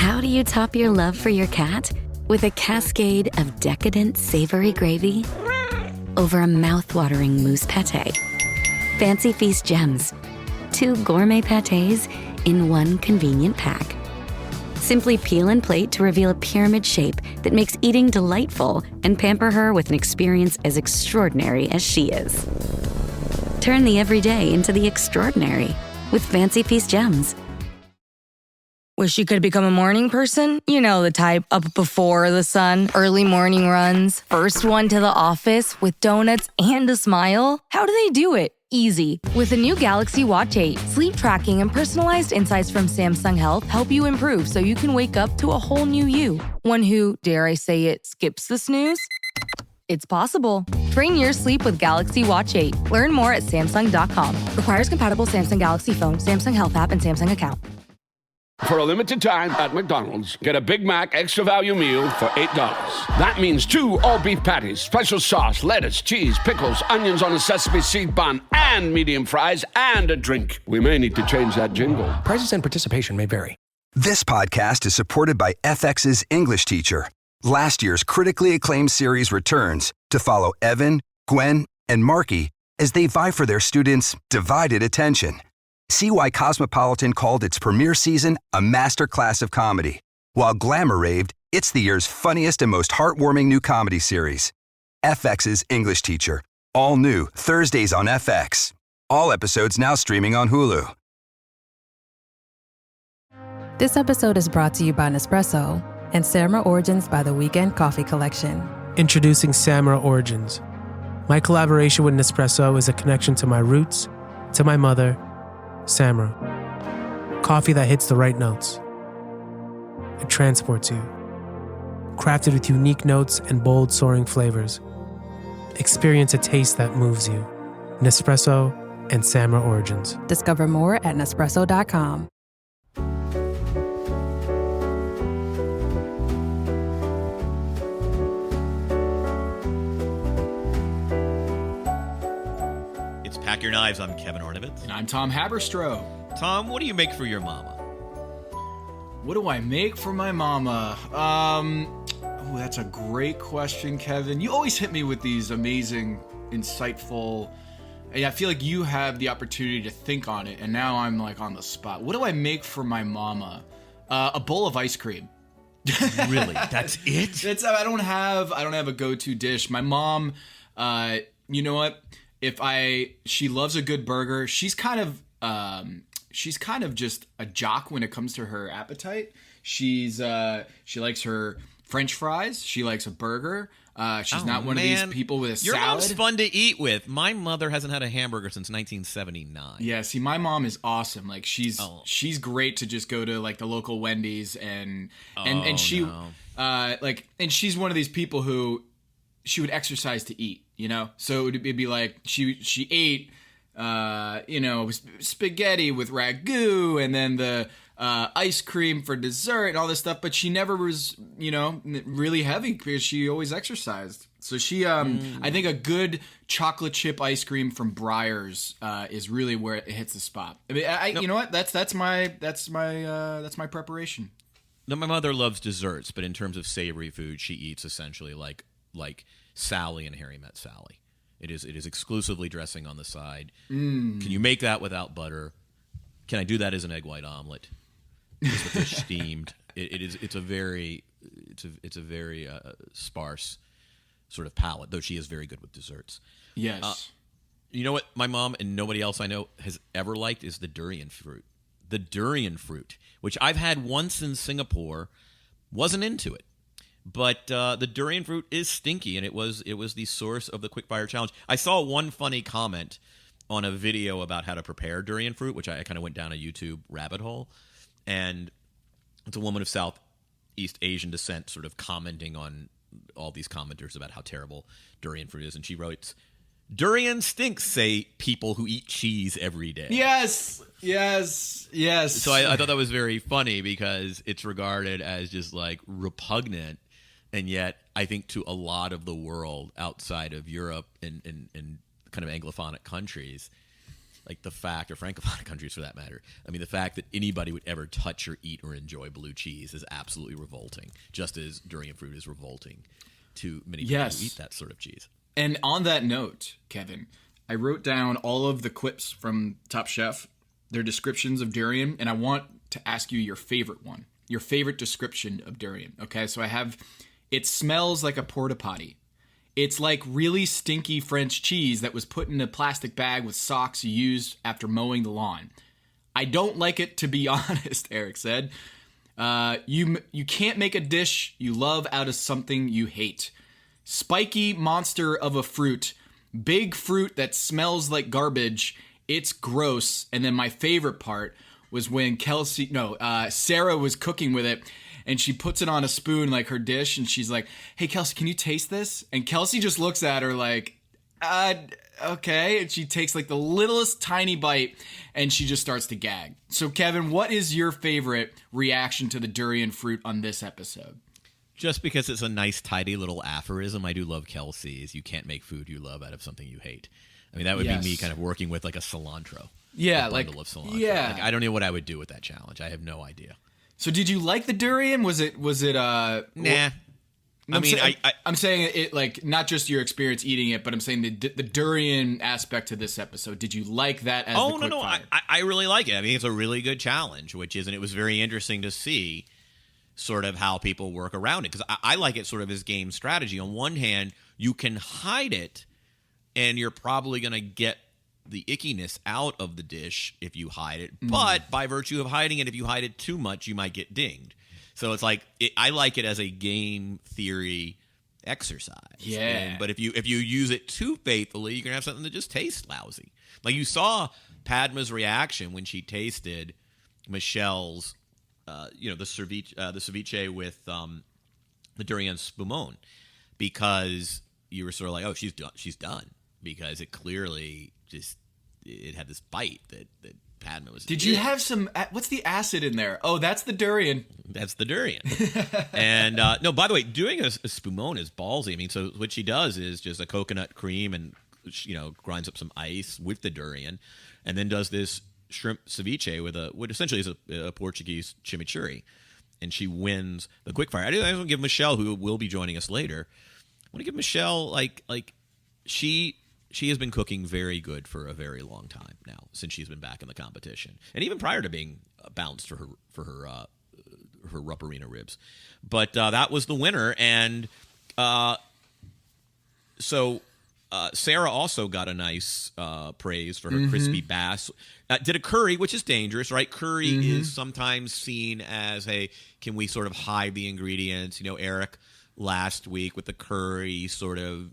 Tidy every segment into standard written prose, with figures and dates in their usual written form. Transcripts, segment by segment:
How do you top your love for your cat? With a cascade of decadent savory gravy over a mouth-watering mousse pâté. Fancy Feast gems. 2 gourmet pâtés in one convenient pack. Simply peel and plate to reveal a pyramid shape that makes eating delightful and pamper her with an experience as extraordinary as she is. Turn the everyday into the extraordinary with Fancy Feast gems. Wish you could become a morning person? You know the type, up before the sun, early morning runs, first one to the office with donuts and a smile. How do they do it? Easy. With the new Galaxy Watch 8, sleep tracking and personalized insights from Samsung Health help you improve so you can wake up to a whole new you. One who, dare I say it, skips the snooze? It's possible. Train your sleep with Galaxy Watch 8. Learn more at Samsung.com. Requires compatible Samsung Galaxy phone, Samsung Health app, and Samsung account. For a limited time at McDonald's, get a Big Mac extra value meal for $8. That means 2 all-beef patties, special sauce, lettuce, cheese, pickles, onions on a sesame seed bun, and medium fries, and a drink. We may need to change that jingle. Prices and participation may vary. This podcast is supported by FX's English Teacher. Last year's critically acclaimed series returns to follow Evan, Gwen, and Marky as they vie for their students' divided attention. See why Cosmopolitan called its premiere season a masterclass of comedy, while Glamour raved it's the year's funniest and most heartwarming new comedy series. FX's English Teacher, all new Thursdays on FX. All episodes now streaming on Hulu. This episode is brought to you by Nespresso and Samra Origins by the Weekend Coffee Collection. Introducing Samra Origins. My collaboration with Nespresso is a connection to my roots, to my mother, Samra. Coffee that hits the right notes. It transports you. Crafted with unique notes and bold soaring flavors. Experience a taste that moves you. Nespresso and Samra Origins. Discover more at Nespresso.com. Pack Your Knives. I'm Kevin Arnovitz. And I'm Tom Haberstroh. Tom, what do you make for your mama? What do I make for my mama? Oh, that's a great question, Kevin. You always hit me with these amazing, insightful, and I feel like you have the opportunity to think on it, and now I'm like on the spot. What do I make for my mama? A bowl of ice cream. Really? That's it? I don't have a go-to dish. My mom, you know what? She loves a good burger. She's kind of just a jock when it comes to her appetite. She likes her French fries. She likes a burger. She's not one of these people with a salad. Your mom's fun to eat with. My mother hasn't had a hamburger since 1979. Yeah, see, my mom is awesome. Like she's great to just go to like the local Wendy's and she's one of these people who she would exercise to eat. You know, so it'd be like she ate, spaghetti with ragu and then the ice cream for dessert and all this stuff. But she never was, really heavy because she always exercised. So she, I think a good chocolate chip ice cream from Breyers is really where it hits the spot. I mean, you know what? That's my preparation. No, my mother loves desserts, but in terms of savory food, she eats essentially like Sally and Harry Met Sally. It is exclusively dressing on the side. Can you make that without butter? Can I do that as an egg white omelet? Is the fish steamed? It's a very sparse sort of palate, though she is very good with desserts. Yes. You know what my mom and nobody else I know has ever liked is the durian fruit. The durian fruit, which I've had once in Singapore, wasn't into it. But the durian fruit is stinky, and it was the source of the quickfire challenge. I saw one funny comment on a video about how to prepare durian fruit, which I kind of went down a YouTube rabbit hole. And it's a woman of Southeast Asian descent sort of commenting on all these commenters about how terrible durian fruit is. And she wrote, "Durian stinks, say people who eat cheese every day." Yes. So I thought that was very funny because it's regarded as just like repugnant. And yet, I think to a lot of the world outside of Europe and kind of Anglophonic countries, like the fact, or Francophone countries for that matter, I mean, the fact that anybody would ever touch or eat or enjoy blue cheese is absolutely revolting, just as durian fruit is revolting to many people who eat that sort of cheese. And on that note, Kevin, I wrote down all of the quips from Top Chef, their descriptions of durian, and I want to ask you your favorite one, your favorite description of durian. Okay, so I have, it smells like a porta potty. It's like really stinky French cheese that was put in a plastic bag with socks you used after mowing the lawn. I don't like it, to be honest, Eric said. You can't make a dish you love out of something you hate. Spiky monster of a fruit. Big fruit that smells like garbage. It's gross. And then my favorite part was when Sarah was cooking with it, and she puts it on a spoon like her dish, and she's like, "Hey, Kelsey, can you taste this?" And Kelsey just looks at her like, okay. And she takes like the littlest tiny bite, and she just starts to gag. So, Kevin, what is your favorite reaction to the durian fruit on this episode? Just because it's a nice, tidy little aphorism, I do love Kelsey's. You can't make food you love out of something you hate. I mean, that would be me kind of working with like a cilantro. Yeah, a bundle of cilantro. Yeah. Like, I don't know what I would do with that challenge. I have no idea. So did you like the durian? Was it nah. I'm saying it like not just your experience eating it, but I'm saying the durian aspect to this episode. Did you like that as the quick fire? I really like it. I mean, it's a really good challenge, and it was very interesting to see sort of how people work around it, because I like it sort of as game strategy. On one hand, you can hide it, and you're probably going to get the ickiness out of the dish if you hide it. But by virtue of hiding it, if you hide it too much, you might get dinged. So it's like I like it as a game theory exercise. Yeah. But if you use it too faithfully, you're gonna have something that just tastes lousy. Like you saw Padma's reaction when she tasted Michelle's, the ceviche with the durian spumon, because you were sort of like, oh, she's done, because it clearly just it had this bite that Padma was. Did you have some? What's the acid in there? Oh, that's the durian. That's the durian. And no, by the way, doing a spumon is ballsy. I mean, so what she does is just a coconut cream and grinds up some ice with the durian, and then does this shrimp ceviche with what essentially is a Portuguese chimichurri, and she wins the quickfire. I want to give Michelle, who will be joining us later, I want to give Michelle like she has been cooking very good for a very long time now, since she's been back in the competition, and even prior to being bounced for her Rupperina ribs. But that was the winner, and so Sarah also got a nice praise for her crispy bass. Did a curry, which is dangerous, right? Curry is sometimes seen as can we sort of hide the ingredients? Eric last week with the curry sort of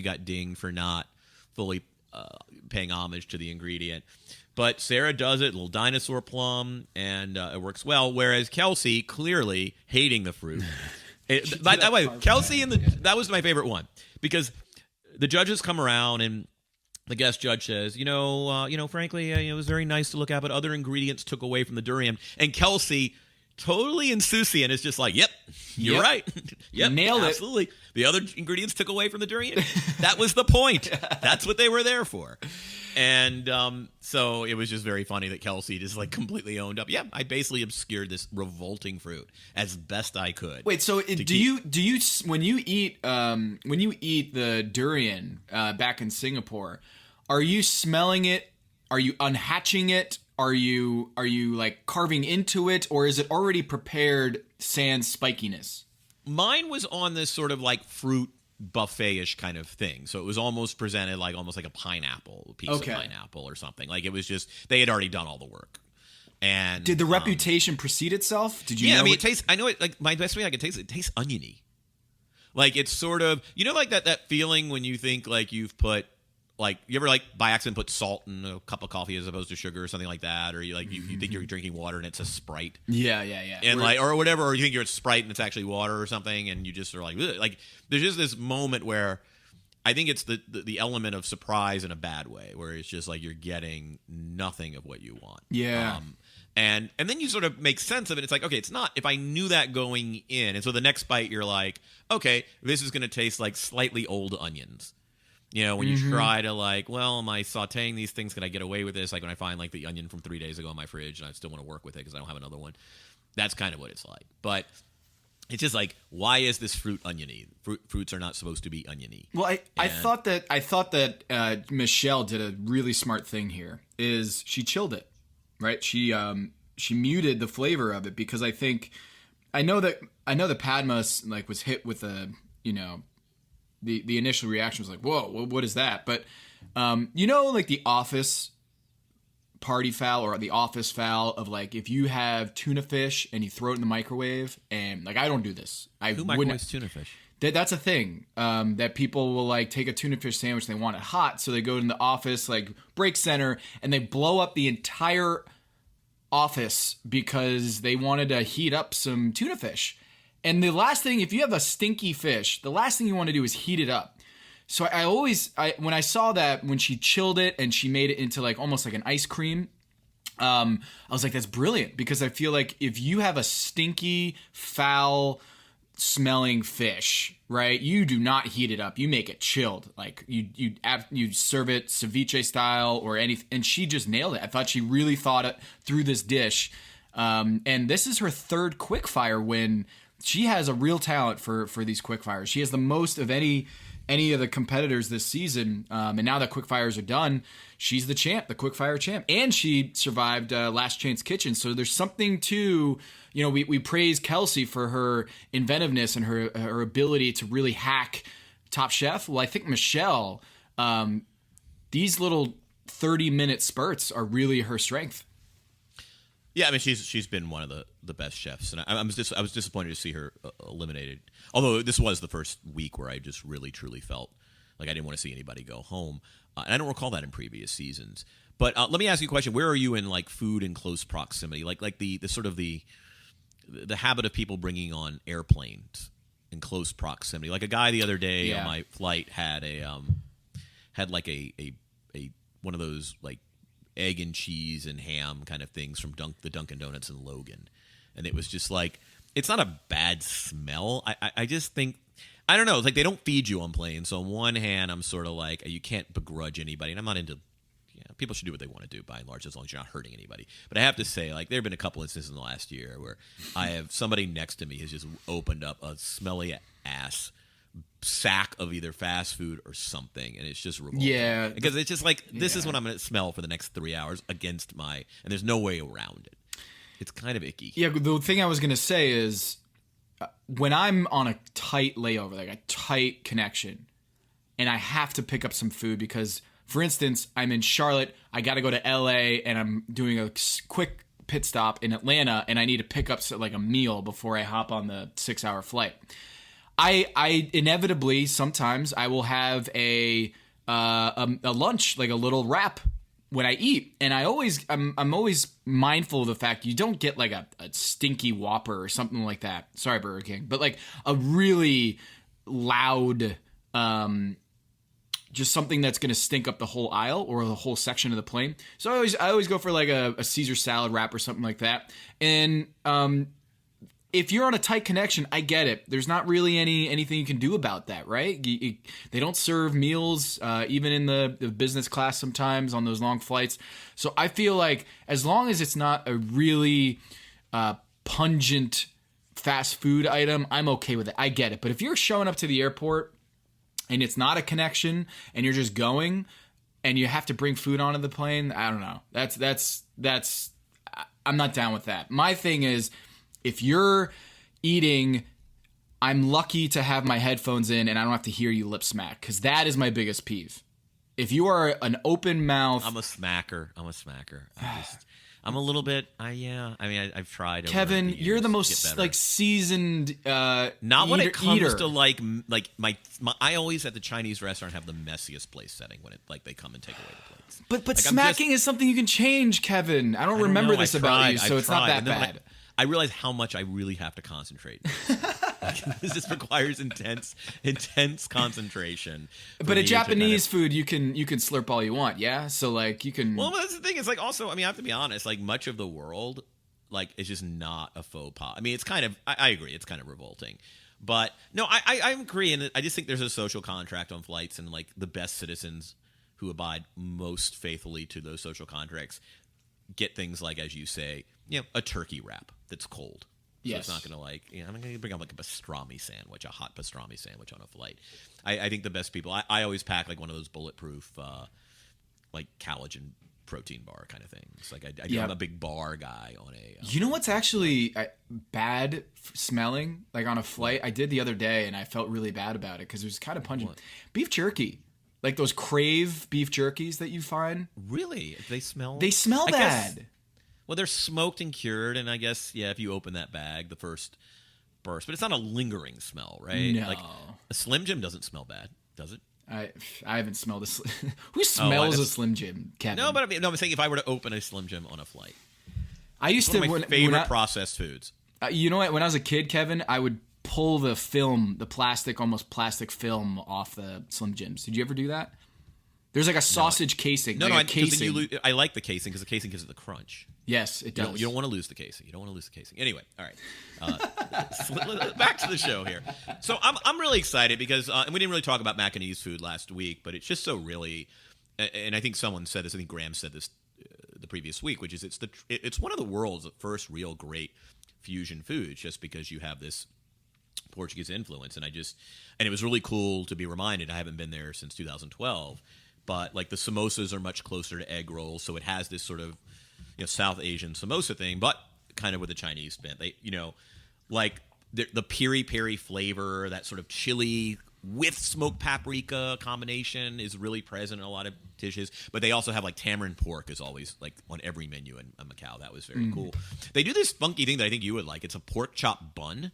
got dinged for not fully paying homage to the ingredient. But Sarah does it, little dinosaur plum, and it works well. Whereas Kelsey, clearly hating the fruit. By the way, Kelsey that was my favorite one, because the judges come around and the guest judge says, frankly, it was very nice to look at, but other ingredients took away from the durian. And Kelsey, totally insouciant, is just like, yep, you're right. Yep, nailed it. Absolutely. The other ingredients took away from the durian. That was the point. That's what they were there for. And so it was just very funny that Kelsey just like completely owned up. Yeah, I basically obscured this revolting fruit as best I could. Wait, so do you when you eat the durian back in Singapore, are you smelling it? Are you unhatching it? Are you like carving into it, or is it already prepared sans spikiness? Mine was on this sort of like fruit buffet-ish kind of thing. So it was almost presented like almost like a piece of pineapple or something. Like it was just, they had already done all the work. And did the reputation precede itself? Did you know I mean, it tastes, I know it, like my best way I can taste it tastes oniony. Like it's sort of, like that feeling when you think like you've put, like you ever like by accident put salt in a cup of coffee as opposed to sugar or something like that, or you think you're drinking water and it's a Sprite. Yeah. And or whatever, or you think you're a Sprite and it's actually water or something, and you just are like there's just this moment where I think it's the element of surprise in a bad way, where it's just like you're getting nothing of what you want. Yeah. And then you sort of make sense of it. It's like, okay, it's not, if I knew that going in, and so the next bite you're like, okay, this is going to taste like slightly old onions. You know, when you try to like, well, am I sauteing these things? Can I get away with this? Like when I find like the onion from 3 days ago in my fridge and I still want to work with it because I don't have another one. That's kind of what it's like. But it's just like, why is this fruit oniony? Fruits are not supposed to be oniony. Well, I thought that Michelle did a really smart thing here. Is she chilled it, right? She muted the flavor of it because I know that Padma like was hit with a, you know, the initial reaction was like, whoa, what is that? But you know, like the Office party foul or the Office foul of like if you have tuna fish and you throw it in the microwave and like I don't do this. Who microwaves tuna fish? That's a thing that people will like take a tuna fish sandwich, they want it hot, so they go in the office like break center and they blow up the entire office because they wanted to heat up some tuna fish. And the last thing, if you have a stinky fish, the last thing you want to do is heat it up. So I when I saw that, when she chilled it and she made it into like almost like an ice cream, I was like, that's brilliant, because I feel like if you have a stinky, foul smelling fish, right, you do not heat it up. You make it chilled. Like you serve it ceviche style or anything. And she just nailed it. I thought she really thought it through this dish. And this is her third quickfire win. She has a real talent for these quickfires. She has the most of any of the competitors this season. And now that quickfires are done, she's the champ, the quickfire champ. And she survived Last Chance Kitchen. So there's something to, you know, we praise Kelsey for her inventiveness and her ability to really hack Top Chef. Well, I think Michelle, these little 30-minute spurts are really her strength. Yeah, I mean, she's been one of the best chefs, and I was disappointed to see her eliminated. Although this was the first week where I just really truly felt like I didn't want to see anybody go home, and I don't recall that in previous seasons. But let me ask you a question: where are you in like food in close proximity, like the sort of the habit of people bringing on airplanes in close proximity? Like a guy the other day on my flight had like a one of those like egg and cheese and ham kind of things from the Dunkin' Donuts in Logan. And it was just like, it's not a bad smell. I just think, I don't know, it's like they don't feed you on planes. So on one hand, I'm sort of like, you can't begrudge anybody. And I'm not into, people should do what they want to do by and large, as long as you're not hurting anybody. But I have to say, like, there have been a couple instances in the last year where I have somebody next to me has just opened up a smelly ass sack of either fast food or something, and it's just revolting. Yeah, because it's just like, this is what I'm going to smell for the next 3 hours and there's no way around it. It's kind of icky. Yeah, the thing I was going to say is when I'm on a tight layover, like a tight connection, and I have to pick up some food because, for instance, I'm in Charlotte, I got to go to LA, and I'm doing a quick pit stop in Atlanta, and I need to pick up like a meal before I hop on the 6-hour flight. I inevitably sometimes I will have a lunch, like a little wrap when I eat, and I'm always mindful of the fact you don't get like a stinky Whopper or something like that. Sorry, Burger King, but like a really loud, just something that's going to stink up the whole aisle or the whole section of the plane. So I always go for like a Caesar salad wrap or something like that, and if you're on a tight connection, I get it. There's not really anything you can do about that, right? They don't serve meals, even in the business class sometimes on those long flights. So I feel like as long as it's not a really pungent fast food item, I'm okay with it. I get it. But if you're showing up to the airport and it's not a connection and you're just going and you have to bring food onto the plane, I don't know. That's I'm not down with that. My thing is, if you're eating, I'm lucky to have my headphones in and I don't have to hear you lip smack, because that is my biggest peeve. If you are an open mouth... I'm a smacker. I'm a little bit... I've tried. Kevin, you're the most like seasoned not when it comes to like my I always at the Chinese restaurant have the messiest place setting when it like they come and take away the plates. But like, smacking is something you can change, Kevin. I don't remember this about you, so it's not that bad. I realize how much I really have to concentrate. This just requires intense concentration. But at Japanese food, you can slurp all you want, yeah. So like you can. Well, that's the thing. It's like also, I mean, I have to be honest. Like much of the world, like is just not a faux pas. I mean, it's kind of. I agree. It's kind of revolting, But no, I agree, and I just think there's a social contract on flights, and like the best citizens who abide most faithfully to those social contracts get things like, as you say, a turkey wrap that's cold. So Yes. it's not going to I'm going to bring up like a pastrami sandwich, a hot pastrami sandwich on a flight. I think the best people, I always pack like one of those bulletproof, like collagen protein bar kind of things. Like I'm a big bar guy on a. You know what's actually bad smelling, like on a flight? I did the other day, and I felt really bad about it because it was kind of pungent. What? Beef jerky, like those Crave beef jerkies that you find. Really? They smell? They smell I bad. guess, well, they're smoked and cured, and I guess if you open that bag, the first burst, but it's not a lingering smell, right? No. Like a Slim Jim doesn't smell bad, does it? I haven't smelled a who smells a Slim Jim, Kevin? No, but I'm saying if I were to open a Slim Jim on a flight, I used it's one to of my favorite processed foods. You know what? When I was a kid, Kevin, I would pull the film, the plastic, almost plastic film off the Slim Jims. Did you ever do that? There's like a sausage casing. No, like casing. I like the casing because the casing gives it the crunch. Yes, it does. You don't want to lose the casing. Anyway, all right. Back to the show here. So I'm really excited because, and we didn't really talk about Macanese food last week, but it's just so really, and I think someone said this. I think Graham said this the previous week, which is it's one of the world's first real great fusion foods, just because you have this Portuguese influence, and it was really cool to be reminded. I haven't been there since 2012. But like the samosas are much closer to egg rolls, so it has this sort of South Asian samosa thing, but kind of with a Chinese spin. They like the peri-peri flavor, that sort of chili with smoked paprika combination is really present in a lot of dishes. But they also have like tamarind pork is always like on every menu in Macau. That was very cool. They do this funky thing that I think you would like. It's a pork chop bun.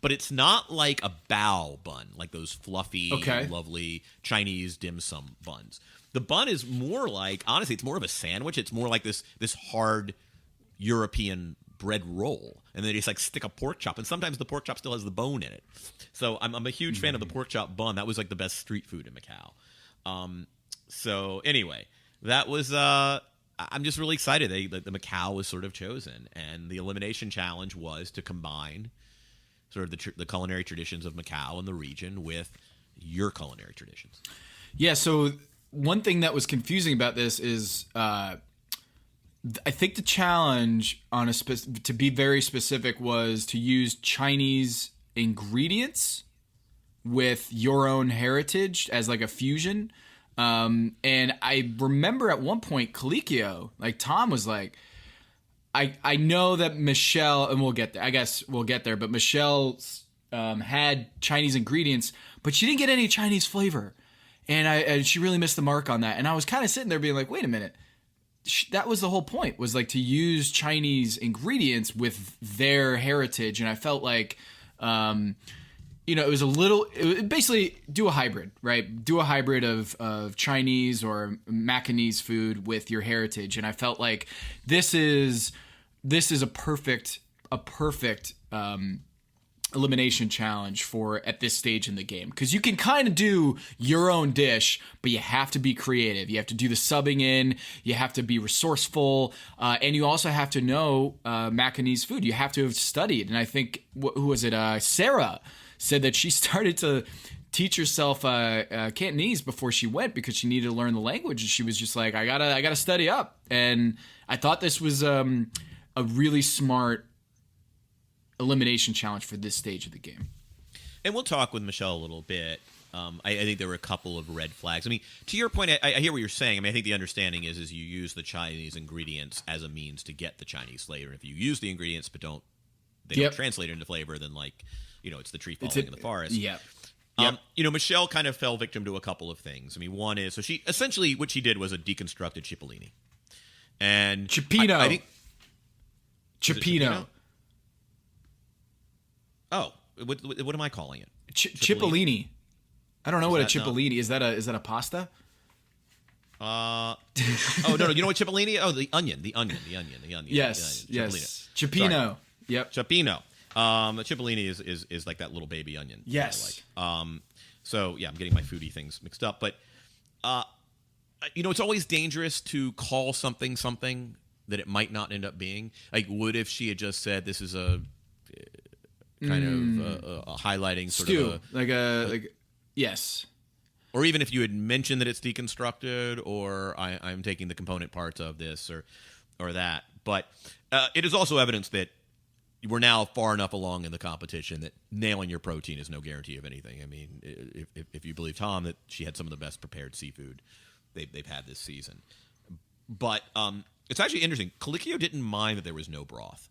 But it's not like a bao bun, like those fluffy, lovely Chinese dim sum buns. The bun is more like, honestly, it's more of a sandwich. It's more like this hard European bread roll. And then they just like stick a pork chop. And sometimes the pork chop still has the bone in it. So I'm a huge fan of the pork chop bun. That was like the best street food in Macau. So anyway, that was... I'm just really excited that the Macau was sort of chosen. And the elimination challenge was to combine sort of the culinary traditions of Macau and the region with your culinary traditions. Yeah, so one thing that was confusing about this is I think the challenge to be very specific was to use Chinese ingredients with your own heritage as like a fusion. And I remember at one point Colicchio, like Tom was like, I know that Michelle, and we'll get there. I guess we'll get there. But Michelle had Chinese ingredients, but she didn't get any Chinese flavor, and she really missed the mark on that. And I was kind of sitting there being like, wait a minute, that was the whole point, was like to use Chinese ingredients with their heritage. And I felt like, it was basically do a hybrid, right? Do a hybrid of Chinese or Macanese food with your heritage. And I felt like this is a perfect elimination challenge for at this stage in the game, because you can kind of do your own dish, but you have to be creative. You have to do the subbing in. You have to be resourceful, and you also have to know Macanese food. You have to have studied. And I think who was it? Sarah said that she started to teach herself Cantonese before she went because she needed to learn the language. And she was just like, I gotta study up. And I thought this was a really smart elimination challenge for this stage of the game. And we'll talk with Michelle a little bit. I think there were a couple of red flags. I mean, to your point, I hear what you're saying. I mean, I think the understanding is you use the Chinese ingredients as a means to get the Chinese flavor. If you use the ingredients but don't translate it into flavor, then it's the tree falling in the forest. Yeah. Michelle kind of fell victim to a couple of things. I mean, one is, so she essentially what she did was a deconstructed cipollini. And Cipino. I think Cipino. Oh, what am I calling it? Cipollini. I don't know what a cipollini is. That a pasta? No. You know what cipollini? Oh, the onion. Yes. Cipino. Yep. Cipino. Cipollini is like that little baby onion. Yes. So yeah, I'm getting my foodie things mixed up, but it's always dangerous to call something that it might not end up being. Like, what if she had just said this is a kind of highlighting sort stew, of a, yes. Or even if you had mentioned that it's deconstructed, or I'm taking the component parts of this or that. But it is also evidence that we're now far enough along in the competition that nailing your protein is no guarantee of anything. I mean, if you believe Tom, that she had some of the best prepared seafood they've had this season. But it's actually interesting. Colicchio didn't mind that there was no broth.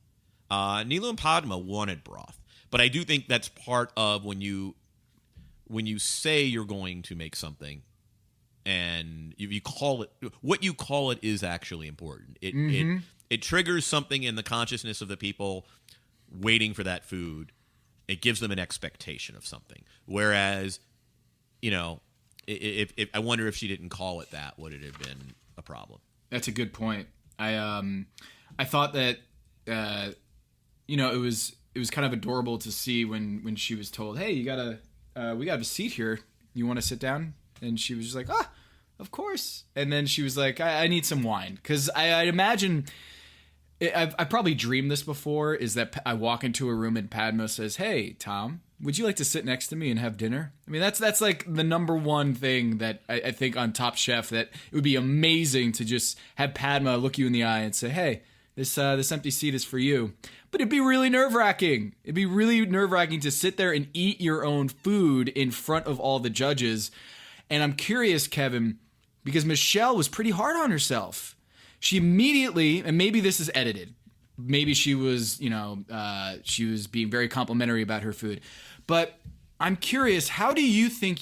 Nilu and Padma wanted broth. But I do think that's part of when you say you're going to make something and you call it, what you call it is actually important. It triggers something in the consciousness of the people waiting for that food. It gives them an expectation of something. Whereas, if I wonder if she didn't call it that, would it have been a problem? That's a good point. I thought that it was kind of adorable to see when she was told, "Hey, we got a seat here. You want to sit down?" And she was just like, of course. And then she was like, I need some wine. Because I'd imagine, I've probably dreamed this before, is that I walk into a room and Padma says, "Hey, Tom, would you like to sit next to me and have dinner?" I mean, that's like the number one thing that I think on Top Chef, that it would be amazing to just have Padma look you in the eye and say, "Hey, this empty seat is for you." But it'd be really nerve-wracking. It'd be really nerve-wracking to sit there and eat your own food in front of all the judges. And I'm curious, Kevin, because Michelle was pretty hard on herself. She immediately, and maybe this is edited, maybe she was, she was being very complimentary about her food. But I'm curious, how do you think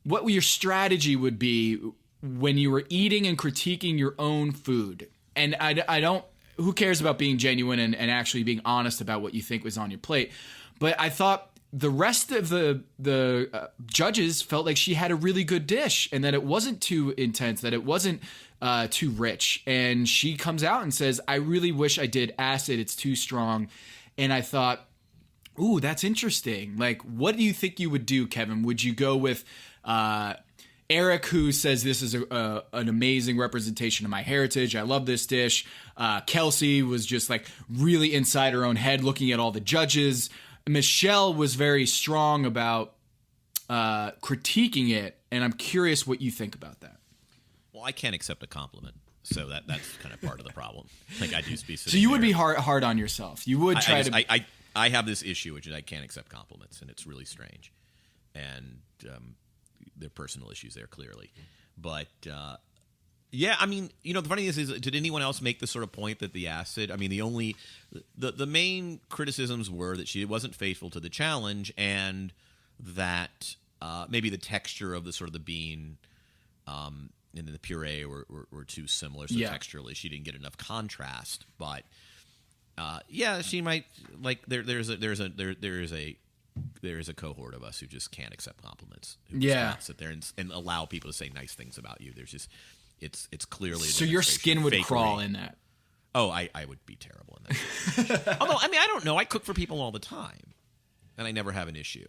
what your strategy would be when you were eating and critiquing your own food? And I don't, who cares about being genuine and actually being honest about what you think was on your plate? But I thought the rest of the judges felt like she had a really good dish and that it wasn't too intense, that it wasn't too rich. And she comes out and says, "I really wish I did acid. It's too strong." And I thought, ooh, that's interesting. Like, what do you think you would do, Kevin? Would you go with Eric, who says this is an amazing representation of my heritage? I love this dish. Kelsey was just like really inside her own head looking at all the judges. Michelle was very strong about critiquing it, and I'm curious what you think about that. Well, I can't accept a compliment, so that's kind of part of the problem. Like, I do speak. So you would be hard on yourself. You would try to. I have this issue, which is I can't accept compliments, and it's really strange. And there are personal issues there, clearly. But yeah, I mean, the funny thing is, did anyone else make the sort of point that the acid? I mean, the main criticisms were that she wasn't faithful to the challenge, and that maybe the texture of the sort of the bean and the puree were too similar. So texturally, she didn't get enough contrast. But yeah, she might there's a cohort of us who just can't accept compliments. Who just can't sit there and allow people to say nice things about you. There's just it's clearly so your skin would crawl in that. Oh, I would be terrible in that. Although, I mean, I don't know. I cook for people all the time, and I never have an issue,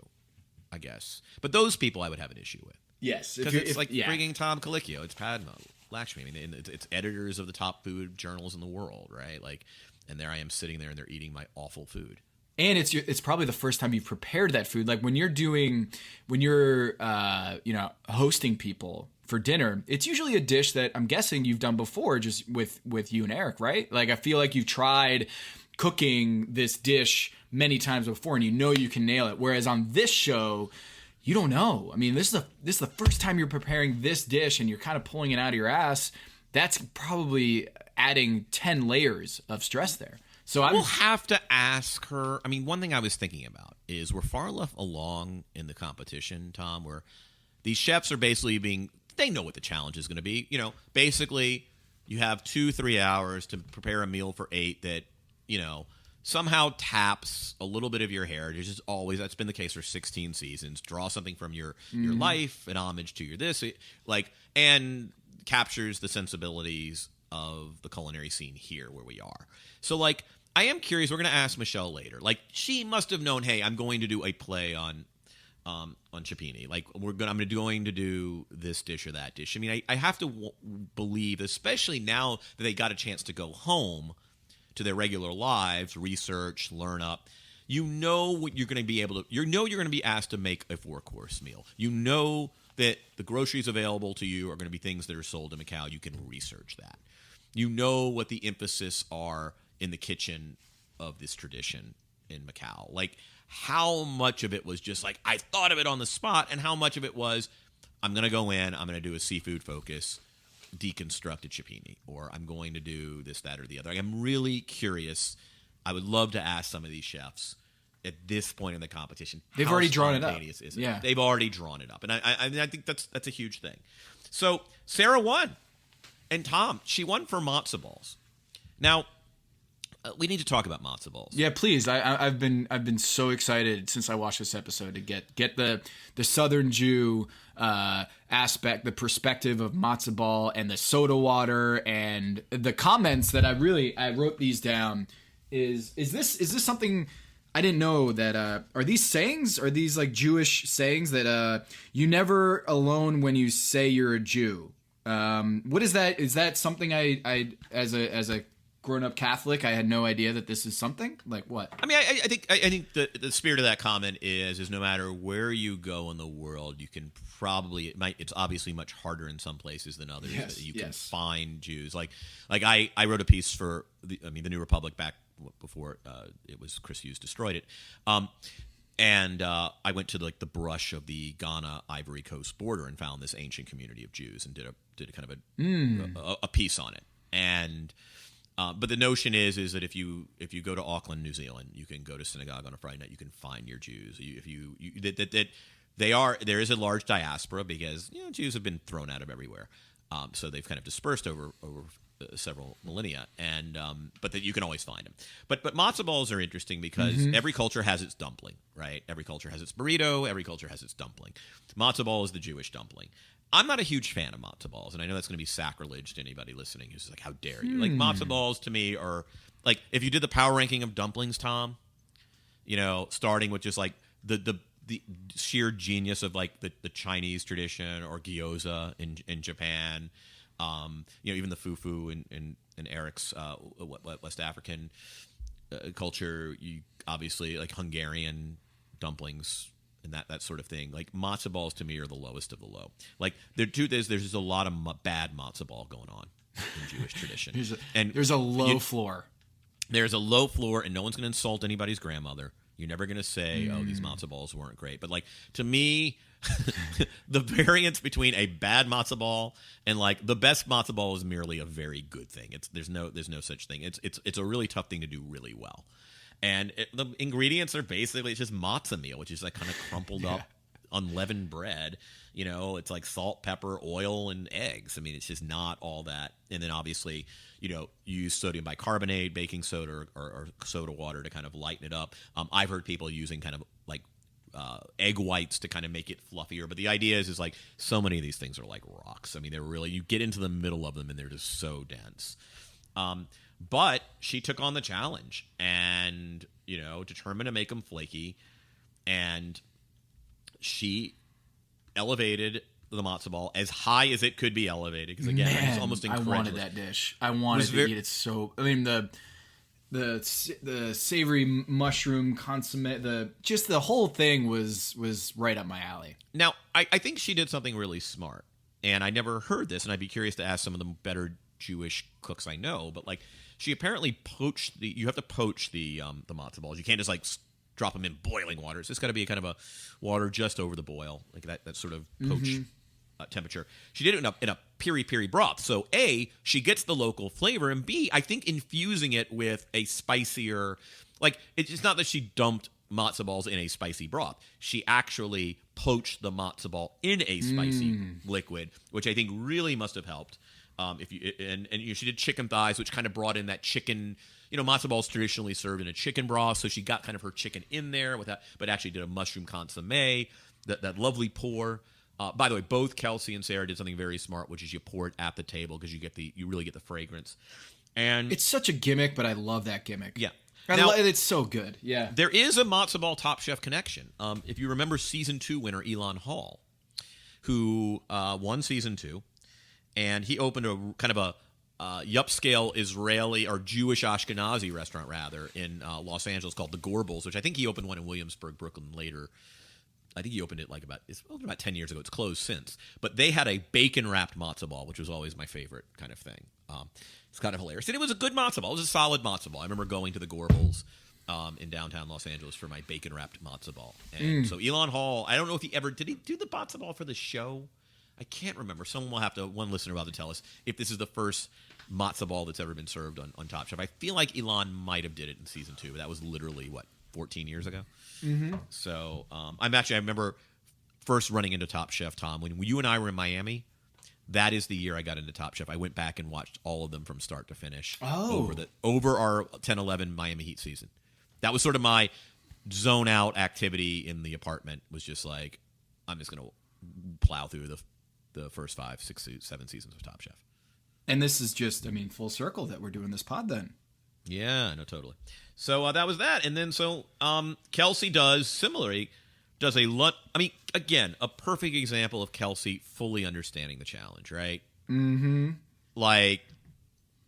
I guess. But those people I would have an issue with. Yes. Because it's bringing Tom Colicchio. It's Padma Lakshmi. I mean, it's editors of the top food journals in the world, right? Like, and there I am sitting there, and they're eating my awful food. And it's probably the first time you've prepared that food. Like when you're hosting people for dinner, it's usually a dish that I'm guessing you've done before, just with you and Eric, right? Like I feel like you've tried cooking this dish many times before, and you can nail it. Whereas on this show, you don't know. I mean, this is the first time you're preparing this dish, and you're kind of pulling it out of your ass. That's probably adding 10 layers of stress there. So we'll have to ask her. I mean, one thing I was thinking about is we're far enough along in the competition, Tom, where these chefs are basically they know what the challenge is going to be. Basically you have 2-3 hours to prepare a meal for 8 that, somehow taps a little bit of your heritage. That's been the case for 16 seasons. Draw something from your life, an homage to your and captures the sensibilities of the culinary scene here where we are. So, I am curious. We're going to ask Michelle later. She must have known, hey, I'm going to do a play on Cioppini. I'm going to do this dish or that dish. I mean, I have to believe, especially now that they got a chance to go home to their regular lives, research, learn up, You know what you're going to be able to. You're going to be asked to make a 4-course meal. You know that the groceries available to you are going to be things that are sold in Macau. You can research that. You know what the emphasis are in the kitchen of this tradition in Macau. Like, how much of it was just like, I thought of it on the spot, and how much of it was, I'm going to go in, I'm going to do a seafood focus, deconstructed cipini, or I'm going to do this, that, or the other. I'm really curious. I would love to ask some of these chefs at this point in the competition. They've already drawn it up. Is it? Yeah. They've already drawn it up. And I think that's a huge thing. So Sarah won. And Tom, she won for matzo balls. Now, we need to talk about matzo balls. Yeah, please. I've been so excited since I watched this episode to get the Southern Jew aspect, the perspective of matzo ball and the soda water, and the comments that I wrote these down. Is this something I didn't know that are these sayings? Are these like Jewish sayings that you never alone when you say you're a Jew? What is that? Is that something I as a grown-up Catholic, I had no idea that this is something? Like what? I mean, I think the spirit of that comment is no matter where you go in the world, you can probably it's obviously much harder in some places than others. Yes, that you can find Jews. Like I wrote a piece for the New Republic back before it was Chris Hughes destroyed it. And I went to the brush of the Ghana Ivory Coast border and found this ancient community of Jews and did a kind of a piece on it. And but the notion is that if you go to Auckland, New Zealand, you can go to synagogue on a Friday night. You can find your Jews. There is a large diaspora because Jews have been thrown out of everywhere, so they've kind of dispersed over several millennia, and but that you can always find them. But matzo balls are interesting because every culture has its dumpling, right? Every culture has its burrito. Every culture has its dumpling. Matzo ball is the Jewish dumpling. I'm not a huge fan of matzo balls, and I know that's going to be sacrilege to anybody listening who's like, how dare you? Like, matzo balls to me are like, if you did the power ranking of dumplings, Tom, starting with just like the sheer genius of like the Chinese tradition or gyoza in Japan, even the fufu in Eric's West African culture, you obviously like Hungarian dumplings and that sort of thing. Like, matzo balls to me are the lowest of the low. Like, there's just a lot of bad matzo ball going on in Jewish tradition. There's a low floor. There's a low floor, and no one's going to insult anybody's grandmother. You're never going to say, oh, these matzo balls weren't great. But, like, to me, the variance between a bad matzo ball and, like, the best matzo ball is merely a very good thing. There's no such thing. It's a really tough thing to do really well. And the ingredients are basically just matzah meal, which is like kind of crumpled up, unleavened bread. It's like salt, pepper, oil, and eggs. I mean, it's just not all that. And then obviously, you use sodium bicarbonate, baking soda, or soda water to kind of lighten it up. I've heard people using kind of like egg whites to kind of make it fluffier. But the idea is like so many of these things are like rocks. I mean, they're really, you get into the middle of them and they're just so dense. But she took on the challenge and, determined to make them flaky. And she elevated the matzo ball as high as it could be elevated. Because, again, it's almost incredible. I wanted that dish. I wanted to eat it so... I mean, the savory mushroom consomme, the whole thing was right up my alley. Now, I think she did something really smart. And I never heard this, and I'd be curious to ask some of the better Jewish cooks I know, but like she apparently you have to poach the matzo balls. You can't just like drop them in boiling water. It's just got to be kind of a water just over the boil, like that sort of poach temperature. She did it in a piri-piri broth. So A, she gets the local flavor, and B, I think infusing it with a spicier, like it's not that she dumped matzo balls in a spicy broth. She actually poached the matzo ball in a spicy liquid, which I think really must have helped. She did chicken thighs, which kind of brought in that chicken. Matzo balls traditionally served in a chicken broth, so she got kind of her chicken in there with that, but actually did a mushroom consomme, that lovely pour. By the way, both Kelsey and Sarah did something very smart, which is you pour it at the table because you really get the fragrance. And it's such a gimmick, but I love that gimmick. Yeah. It's so good. Yeah. There is a matzo ball Top Chef connection. If you remember season 2 winner Elon Hall, who won season 2, and he opened a kind of upscale Israeli or Jewish Ashkenazi restaurant rather in Los Angeles called the Gorbals, which I think he opened one in Williamsburg, Brooklyn later. I think he opened it it's about 10 years ago. It's closed since. But they had a bacon-wrapped matzo ball, which was always my favorite kind of thing. It's kind of hilarious. And it was a good matzo ball. It was a solid matzo ball. I remember going to the Gorbals in downtown Los Angeles for my bacon-wrapped matzo ball. And so Elon Hall, I don't know if did he do the matzo ball for the show? I can't remember. One listener will have to tell us if this is the first matzo ball that's ever been served on Top Chef. I feel like Elon might have did it in season 2, but that was literally, 14 years ago? Mm-hmm. So I remember first running into Top Chef, Tom, when you and I were in Miami. That is the year I got into Top Chef. I went back and watched all of them from start to finish over our 10-11 Miami Heat season. That was sort of my zone out activity in the apartment, was just like, I'm just going to plow through the first 5, 6, 7 seasons of Top Chef. And this is just, full circle that we're doing this pod then. Yeah, no, totally. So that was that. And then Kelsey does a lot. Again, a perfect example of Kelsey fully understanding the challenge, right? Mm-hmm. Like,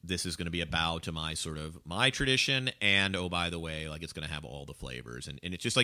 this is going to be a bow to my tradition, and oh, by the way, it's going to have all the flavors. And it's just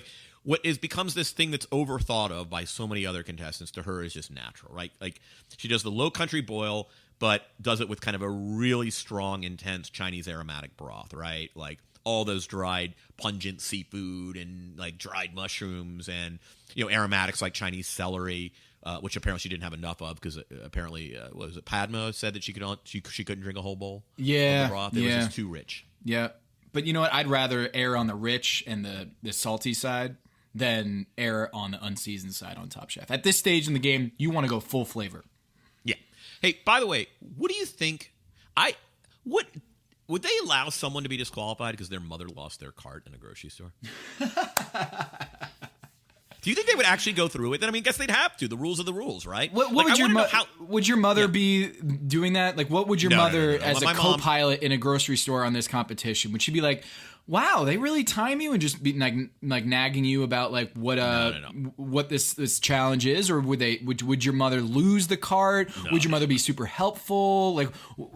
becomes this thing that's overthought of by so many other contestants. To her is just natural, right? Like, she does the low country boil, but does it with kind of a really strong, intense Chinese aromatic broth, right? Like all those dried, pungent seafood and dried mushrooms and aromatics like Chinese celery, which apparently she didn't have enough of because apparently was it Padma said that she couldn't drink a whole bowl. Yeah, of the broth. It was just too rich. Yeah, but you know what? I'd rather err on the rich and the salty side than err on the unseasoned side on Top Chef. At this stage in the game, you want to go full flavor. Yeah. Hey, by the way, what do you think? Would they allow someone to be disqualified because their mother lost their cart in a grocery store? Do you think they would actually go through with it? I guess they'd have to. The rules are the rules, right? Would your mother be doing that? Like, what would your mother, as a co-pilot in a grocery store on this competition, would she be like, wow, they really time you and just be nagging you about what this challenge is? Or would your mother lose the cart? No. Would your mother be super helpful? Like,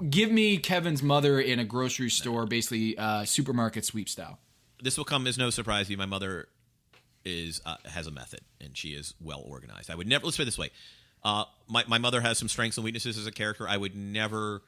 give me Kevin's mother in a grocery store, basically supermarket sweep style. This will come as no surprise to you. My mother has a method, and she is well organized. I would never. Let's put it this way: my mother has some strengths and weaknesses as a character. I would never.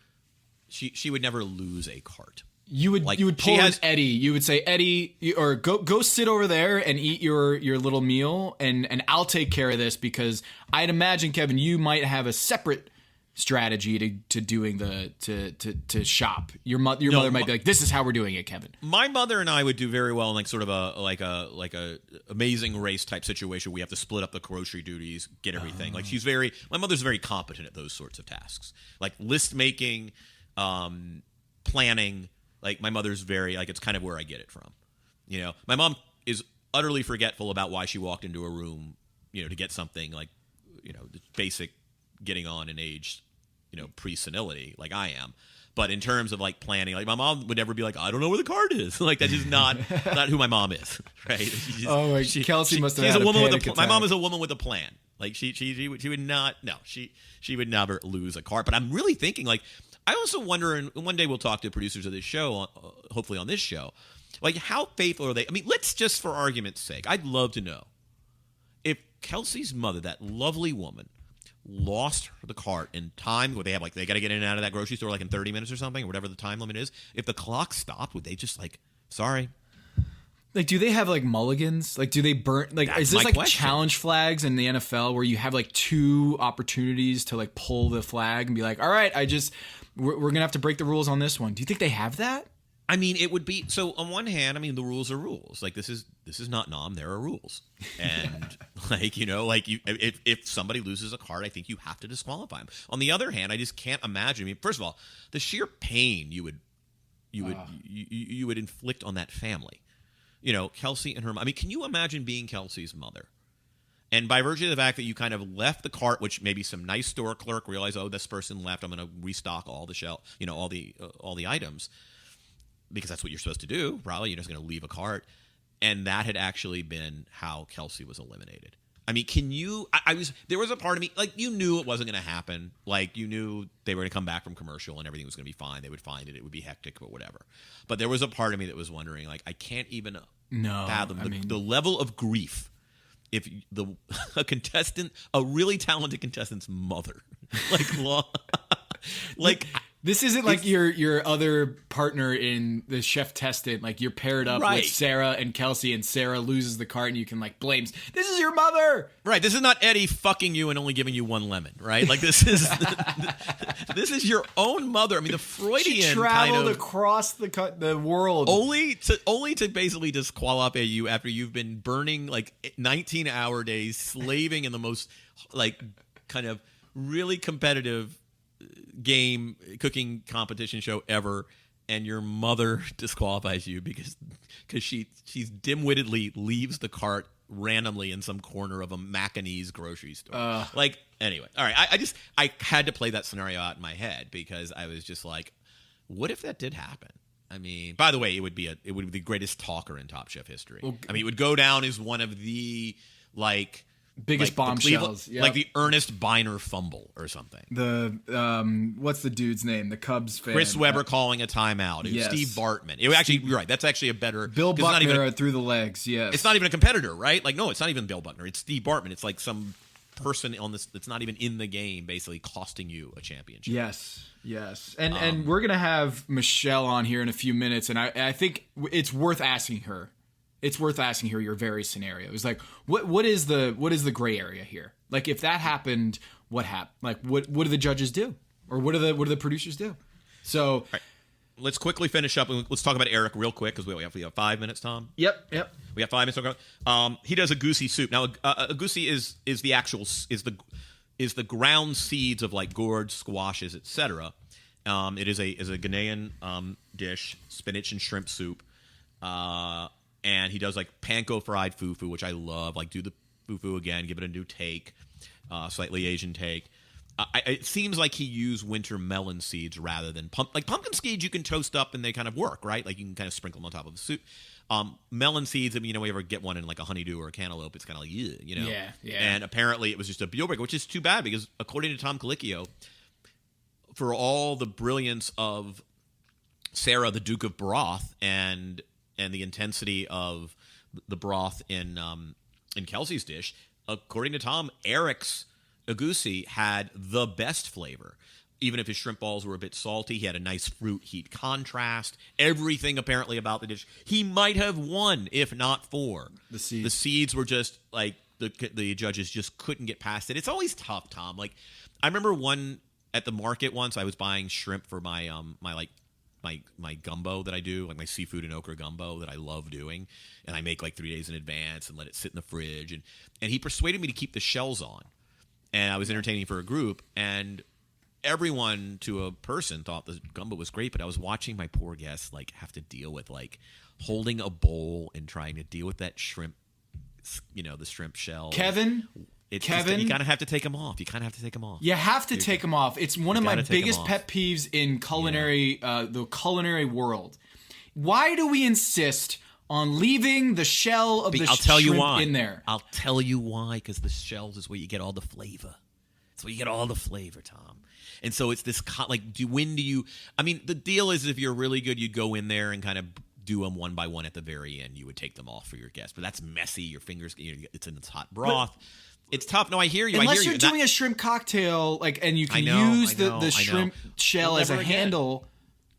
She would never lose a cart. You would pull in Eddie. You would say, Eddie, or go sit over there and eat your little meal, and I'll take care of this, because I'd imagine, Kevin, you might have a separate strategy to doing to shop. Your mother might be like, this is how we're doing it, Kevin. My mother and I would do very well in sort of a Amazing Race type situation. We have to split up the grocery duties, get everything. My mother's very competent at those sorts of tasks, like list making, planning. My mother's very, it's kind of where I get it from. My mom is utterly forgetful about why she walked into a room, to get something the basic getting on in age, pre-senility, like I am. But in terms of planning, my mom would never be like, I don't know where the card is. That's just not who my mom is, right? Kelsey must have had a panic attack. My mom is a woman with a plan. She would not. No, she would never lose a card. But I'm really thinking I also wonder, and one day we'll talk to the producers of this show, hopefully on this show, how faithful are they? Let's just, for argument's sake, I'd love to know if Kelsey's mother, that lovely woman, lost the cart in time where they got to get in and out of that grocery store in 30 minutes or something, or whatever the time limit is. If the clock stopped, would they just sorry? Do they have mulligans? Do they burn? Is this challenge flags in the NFL where you have 2 opportunities to pull the flag and be like, all right, we're gonna have to break the rules on this one? Do you think they have that? It would be, so on one hand, the rules are rules. This is not Nom, there are rules. And if somebody loses a card, I think you have to disqualify them. On the other hand, I just can't imagine. First of all, the sheer pain you would inflict on that family. Kelsey and her mom. Can you imagine being Kelsey's mother? And by virtue of the fact that you kind of left the cart, which maybe some nice store clerk realized, oh, this person left, I'm going to restock all the all the items, because that's what you're supposed to do. Probably you're just going to leave a cart, and that had actually been how Kelsey was eliminated. I mean, can you? There was a part of me, like, you knew it wasn't going to happen. Like, you knew they were going to come back from commercial and everything was going to be fine. They would find it. It would be hectic, but whatever. But there was a part of me that was wondering, like, I can't even fathom the level of grief if a contestant, a really talented contestant's mother, like. This isn't like your other partner in the chef tested. Like, you're paired up with Sarah and Kelsey, and Sarah loses the cart, and you can like blame. This is your mother, right? This is not Eddie fucking you and only giving you one lemon, right? Like, this is this is your own mother. I mean, the Freudian she traveled across the world only to basically disqualify you after you've been burning like 19-hour days, slaving in the most like kind of really competitive game cooking competition show ever, and your mother disqualifies you because she's dim-wittedly leaves the cart randomly in some corner of a Macanese grocery store. Anyway, all right. I had to play that scenario out in my head because I was just like, what if that did happen? I mean, by the way, it would be the greatest talker in Top Chef history. Well, I mean, it would go down as one of the biggest bombshells, like the Ernest Biner fumble or something. The what's the dude's name? The Cubs fan, Chris Webber calling a timeout. It was Steve Bartman. You're right. That's actually a better Bill Buckner through the legs. Yes, it's not even a competitor, right? Like, no, it's not even Bill Buckner. It's Steve Bartman. It's like some person on this that's not even in the game, basically costing you a championship. Yes, and we're gonna have Michelle on here in a few minutes, and I think it's worth asking her. It's worth asking her your very scenario. It's like, what is the gray area here? Like, if that happened, what happened? Like, what do the judges do, or what do the producers do? So, right. Let's quickly finish up and let's talk about Eric real quick because we have 5 minutes, Tom. Yep. We have 5 minutes. To go. He does a goosey soup. Now, a goosey is the ground seeds of like gourds, squashes, etc. It is a Ghanaian dish, spinach and shrimp soup. And he does like panko fried fufu, which I love. Like, do the fufu again, give it a new take, slightly Asian take. It seems like he used winter melon seeds rather than pumpkin seeds. You can toast up and they kind of work, right? Like, you can kind of sprinkle them on top of the soup. Melon seeds, I mean, we ever get one in like a honeydew or a cantaloupe, it's kind of like, Yeah. And apparently it was just a deal breaker, which is too bad because according to Tom Colicchio, for all the brilliance of Sarah, the Duke of Broth, and the intensity of the broth in Kelsey's dish, according to Tom, Eric's agouti had the best flavor. Even if his shrimp balls were a bit salty, he had a nice fruit heat contrast. Everything apparently about the dish. He might have won if not for the seeds. The seeds were just like the judges just couldn't get past it. It's always tough, Tom. Like, I remember at the market once, I was buying shrimp for my my gumbo that I do, like my seafood and okra gumbo that I love doing, and I make like 3 days in advance and let it sit in the fridge. And he persuaded me to keep the shells on, and I was entertaining for a group, and everyone to a person thought the gumbo was great, but I was watching my poor guests like have to deal with like holding a bowl and trying to deal with that shrimp, the shrimp shell. Kevin, you kind of have to take them off. You have to take them off. It's one of my biggest pet peeves in culinary, the culinary world. Why do we insist on leaving the shell of the shrimp in there? I'll tell you why. Because the shells is where you get all the flavor. It's where you get all the flavor, Tom. And so it's this when do you? I mean, the deal is if you're really good, you'd go in there and kind of do them one by one at the very end. You would take them off for your guests, but that's messy. Your fingers, it's in this hot broth. It's tough. No, I hear you. Unless you're doing a shrimp cocktail, and you can use the shrimp shell as a handle.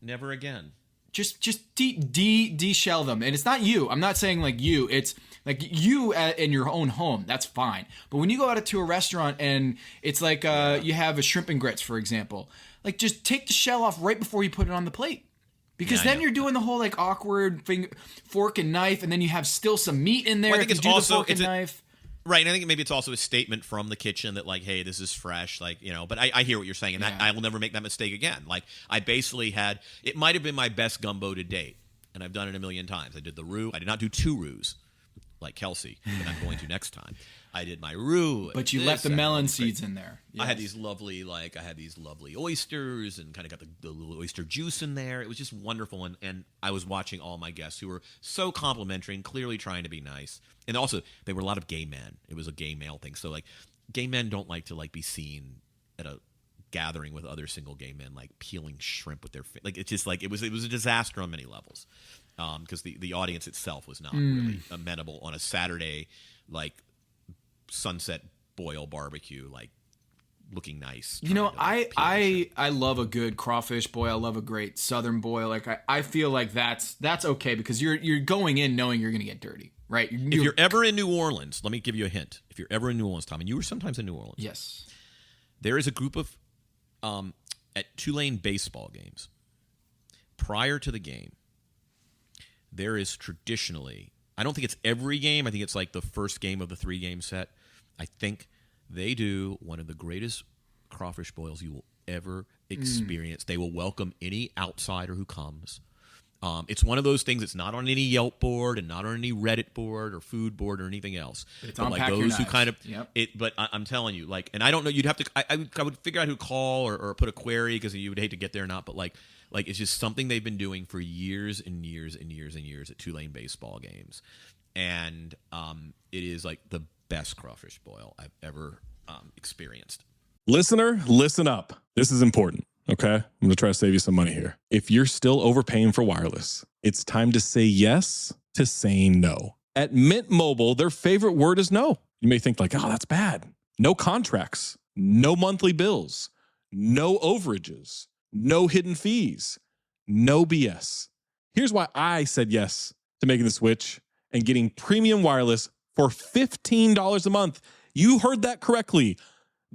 Never again. Just de-shell them. And it's not you. I'm not saying like you. It's like you in your own home. That's fine. But when you go out to a restaurant and it's like you have a shrimp and grits, for example, like just take the shell off right before you put it on the plate. Because then you're doing the whole like awkward fork and knife, and then you have still some meat in there. Well, I think it's also the fork and knife. Right, and I think maybe it's also a statement from the kitchen that, like, hey, this is fresh, like, but I hear what you're saying, and I will never make that mistake again. Like, I basically it might have been my best gumbo to date, and I've done it a million times. I did the roux. I did not do 2 roux. like Kelsey that I'm going to next time. I did my roux. But you left the melon seeds in there. Yes. I had these lovely oysters and kind of got the little oyster juice in there. It was just wonderful. And I was watching all my guests who were so complimentary and clearly trying to be nice. And also, they were a lot of gay men. It was a gay male thing. So, like, gay men don't like to, like, be seen at a gathering with other single gay men, like, peeling shrimp with their – like, it's just, like, it was a disaster on many levels because the audience itself was not really amenable on a Saturday, like – sunset boil barbecue, like looking nice. You know, I love a good crawfish boil. I love a great southern boil. Like I feel like that's okay because you're going in knowing you're going to get dirty, right? If you're ever in New Orleans, let me give you a hint. If you're ever in New Orleans, Tom, and you were sometimes in New Orleans, yes, there is a group of at Tulane baseball games. Prior to the game, there is traditionally, I don't think it's every game. I think it's like the first game of the 3-game set. I think they do one of the greatest crawfish boils you will ever experience. They will welcome any outsider who comes. It's one of those things that's not on any Yelp board and not on any Reddit board or food board or anything else. It's but on like Pack Your those who Knives. kind of Yep. But I'm telling you, like, and I don't know. You'd have to. I would figure out who to call or put a query because you would hate to get there or not. But like it's just something they've been doing for years and years and years and years at Tulane baseball games. And it is like the best crawfish boil I've ever experienced. Listener, listen up. This is important, okay? I'm going to try to save you some money here. If you're still overpaying for wireless, it's time to say yes to saying no. At Mint Mobile, their favorite word is no. You may think like, oh, that's bad. No contracts, no monthly bills, no overages, no hidden fees, no BS. Here's why I said yes to making the switch and getting premium wireless for $15 a month. You heard that correctly.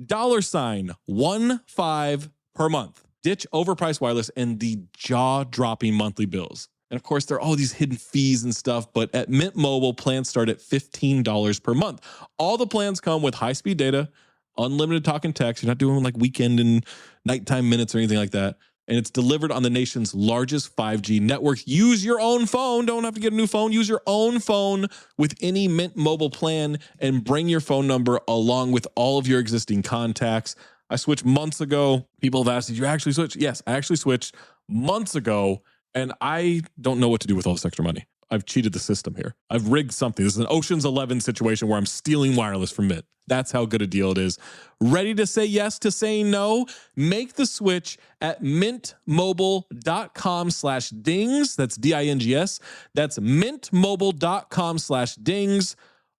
$15 per month. Ditch overpriced wireless and the jaw-dropping monthly bills. And of course, there are all these hidden fees and stuff, but at Mint Mobile, plans start at $15 per month. All the plans come with high-speed data, unlimited talk and text. You're not doing like weekend and nighttime minutes or anything like that. And it's delivered on the nation's largest 5G network. Use your own phone. Don't have to get a new phone. Use your own phone with any Mint Mobile plan and bring your phone number along with all of your existing contacts. I switched months ago. People have asked, did you actually switch? Yes, I actually switched months ago, and I don't know what to do with all this extra money. I've cheated the system here. I've rigged something. This is an Ocean's 11 situation where I'm stealing wireless from Mint. That's how good a deal it is. Ready to say yes to saying no? Make the switch at mintmobile.com/dings. That's DINGS. That's mintmobile.com/dings.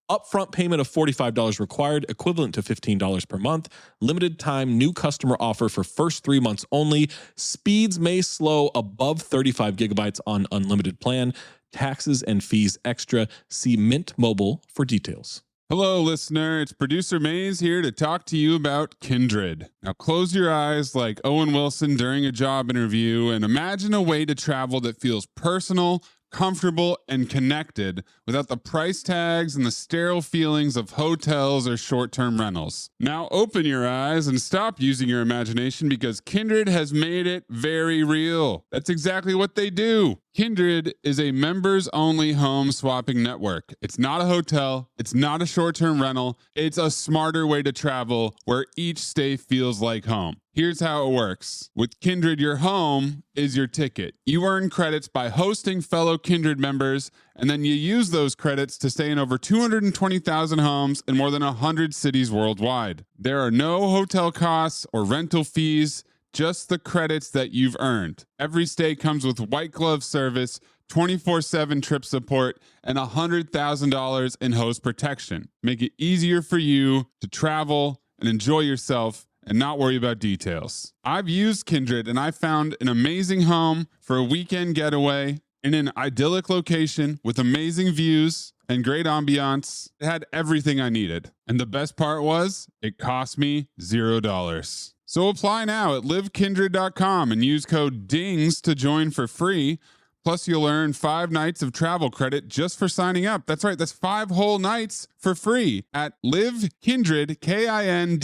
Upfront payment of $45 required, equivalent to $15 per month. Limited time new customer offer for first 3 months only. Speeds may slow above 35 gigabytes on unlimited plan. Taxes and fees extra. See Mint Mobile for details. Hello, listener. It's producer Maze here to talk to you about Kindred. Now, close your eyes like Owen Wilson during a job interview and imagine a way to travel that feels personal, comfortable, and connected without the price tags and the sterile feelings of hotels or short-term rentals. Now open your eyes and stop using your imagination because Kindred has made it very real. That's exactly what they do. Kindred is a members-only home swapping network. It's not a hotel. It's not a short-term rental. It's a smarter way to travel where each stay feels like home. Here's how it works. With Kindred, your home is your ticket. You earn credits by hosting fellow Kindred members, and then you use those credits to stay in over 220,000 homes in more than 100 cities worldwide. There are no hotel costs or rental fees, just the credits that you've earned. Every stay comes with white glove service, 24/7 trip support, and $100,000 in host protection. Make it easier for you to travel and enjoy yourself and not worry about details. I've used Kindred and I found an amazing home for a weekend getaway in an idyllic location with amazing views and great ambiance. It had everything I needed. And the best part was, it cost me $0. So apply now at livekindred.com and use code DINGS to join for free. Plus, you'll earn 5 nights of travel credit just for signing up. That's right, that's 5 whole nights for free at livekindred, KINDRED.com,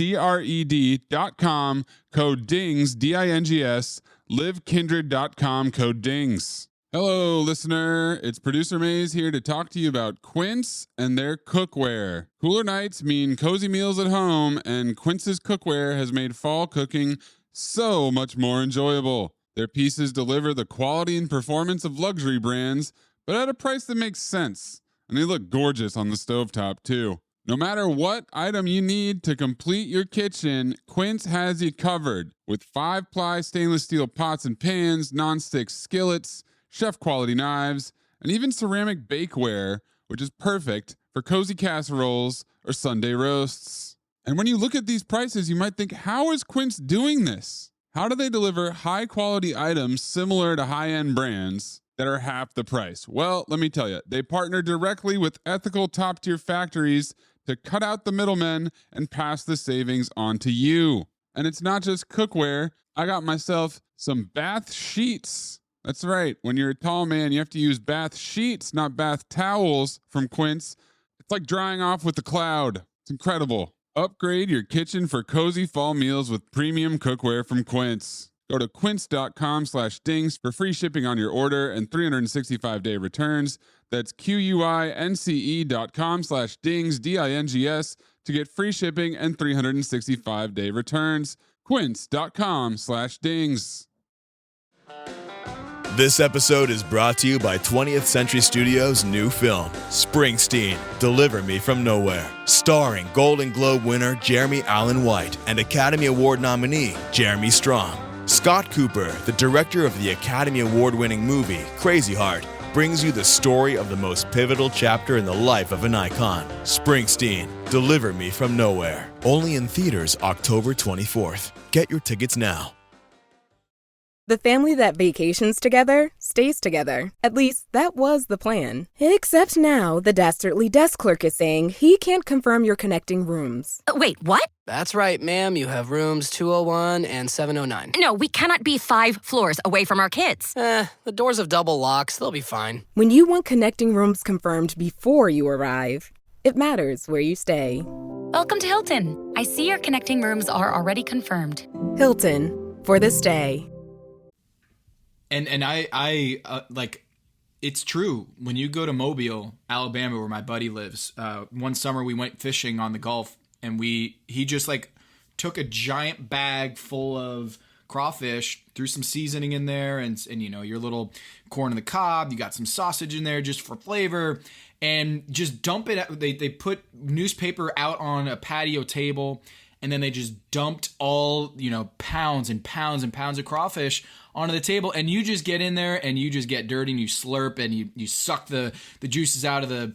code DINGS, DINGS, livekindred.com, code DINGS. Hello, listener. It's producer Maze here to talk to you about Quince and their cookware. Cooler nights mean cozy meals at home, and Quince's cookware has made fall cooking so much more enjoyable. Their pieces deliver the quality and performance of luxury brands, but at a price that makes sense. And they look gorgeous on the stovetop, too. No matter what item you need to complete your kitchen, Quince has you covered. With 5-ply stainless steel pots and pans, nonstick skillets, chef-quality knives, and even ceramic bakeware, which is perfect for cozy casseroles or Sunday roasts. And when you look at these prices, you might think, how is Quince doing this? How do they deliver high-quality items similar to high-end brands that are half the price? Well, let me tell you, they partner directly with ethical top-tier factories to cut out the middlemen and pass the savings on to you. And it's not just cookware. I got myself some bath sheets. That's right. When you're a tall man, you have to use bath sheets, not bath towels from Quince. It's like drying off with the cloud. It's incredible. Upgrade your kitchen for cozy fall meals with premium cookware from Quince. Go to quince.com/dings for free shipping on your order and 365-day returns. That's QUINCE.com/dings, DINGS, to get free shipping and 365-day returns. Quince.com/dings. This episode is brought to you by 20th Century Studios' new film, Springsteen, Deliver Me From Nowhere, starring Golden Globe winner Jeremy Allen White and Academy Award nominee Jeremy Strong. Scott Cooper, the director of the Academy Award-winning movie Crazy Heart, brings you the story of the most pivotal chapter in the life of an icon. Springsteen, Deliver Me From Nowhere. Only in theaters October 24th. Get your tickets now. The family that vacations together stays together. At least, that was the plan. Except now, the dastardly desk clerk is saying he can't confirm your connecting rooms. Wait, what? That's right, ma'am. You have rooms 201 and 709. No, we cannot be 5 floors away from our kids. The doors have double locks. They'll be fine. When you want connecting rooms confirmed before you arrive, it matters where you stay. Welcome to Hilton. I see your connecting rooms are already confirmed. Hilton, for the stay. And I like, it's true. When you go to Mobile, Alabama, where my buddy lives, one summer we went fishing on the Gulf, and he just like took a giant bag full of crawfish, threw some seasoning in there, and you know, your little corn on the cob, you got some sausage in there just for flavor, and just dump it out. They put newspaper out on a patio table, and then they just dumped all, you know, pounds and pounds and pounds of crawfish onto the table, and you just get in there and you just get dirty and you slurp and you suck the juices out of the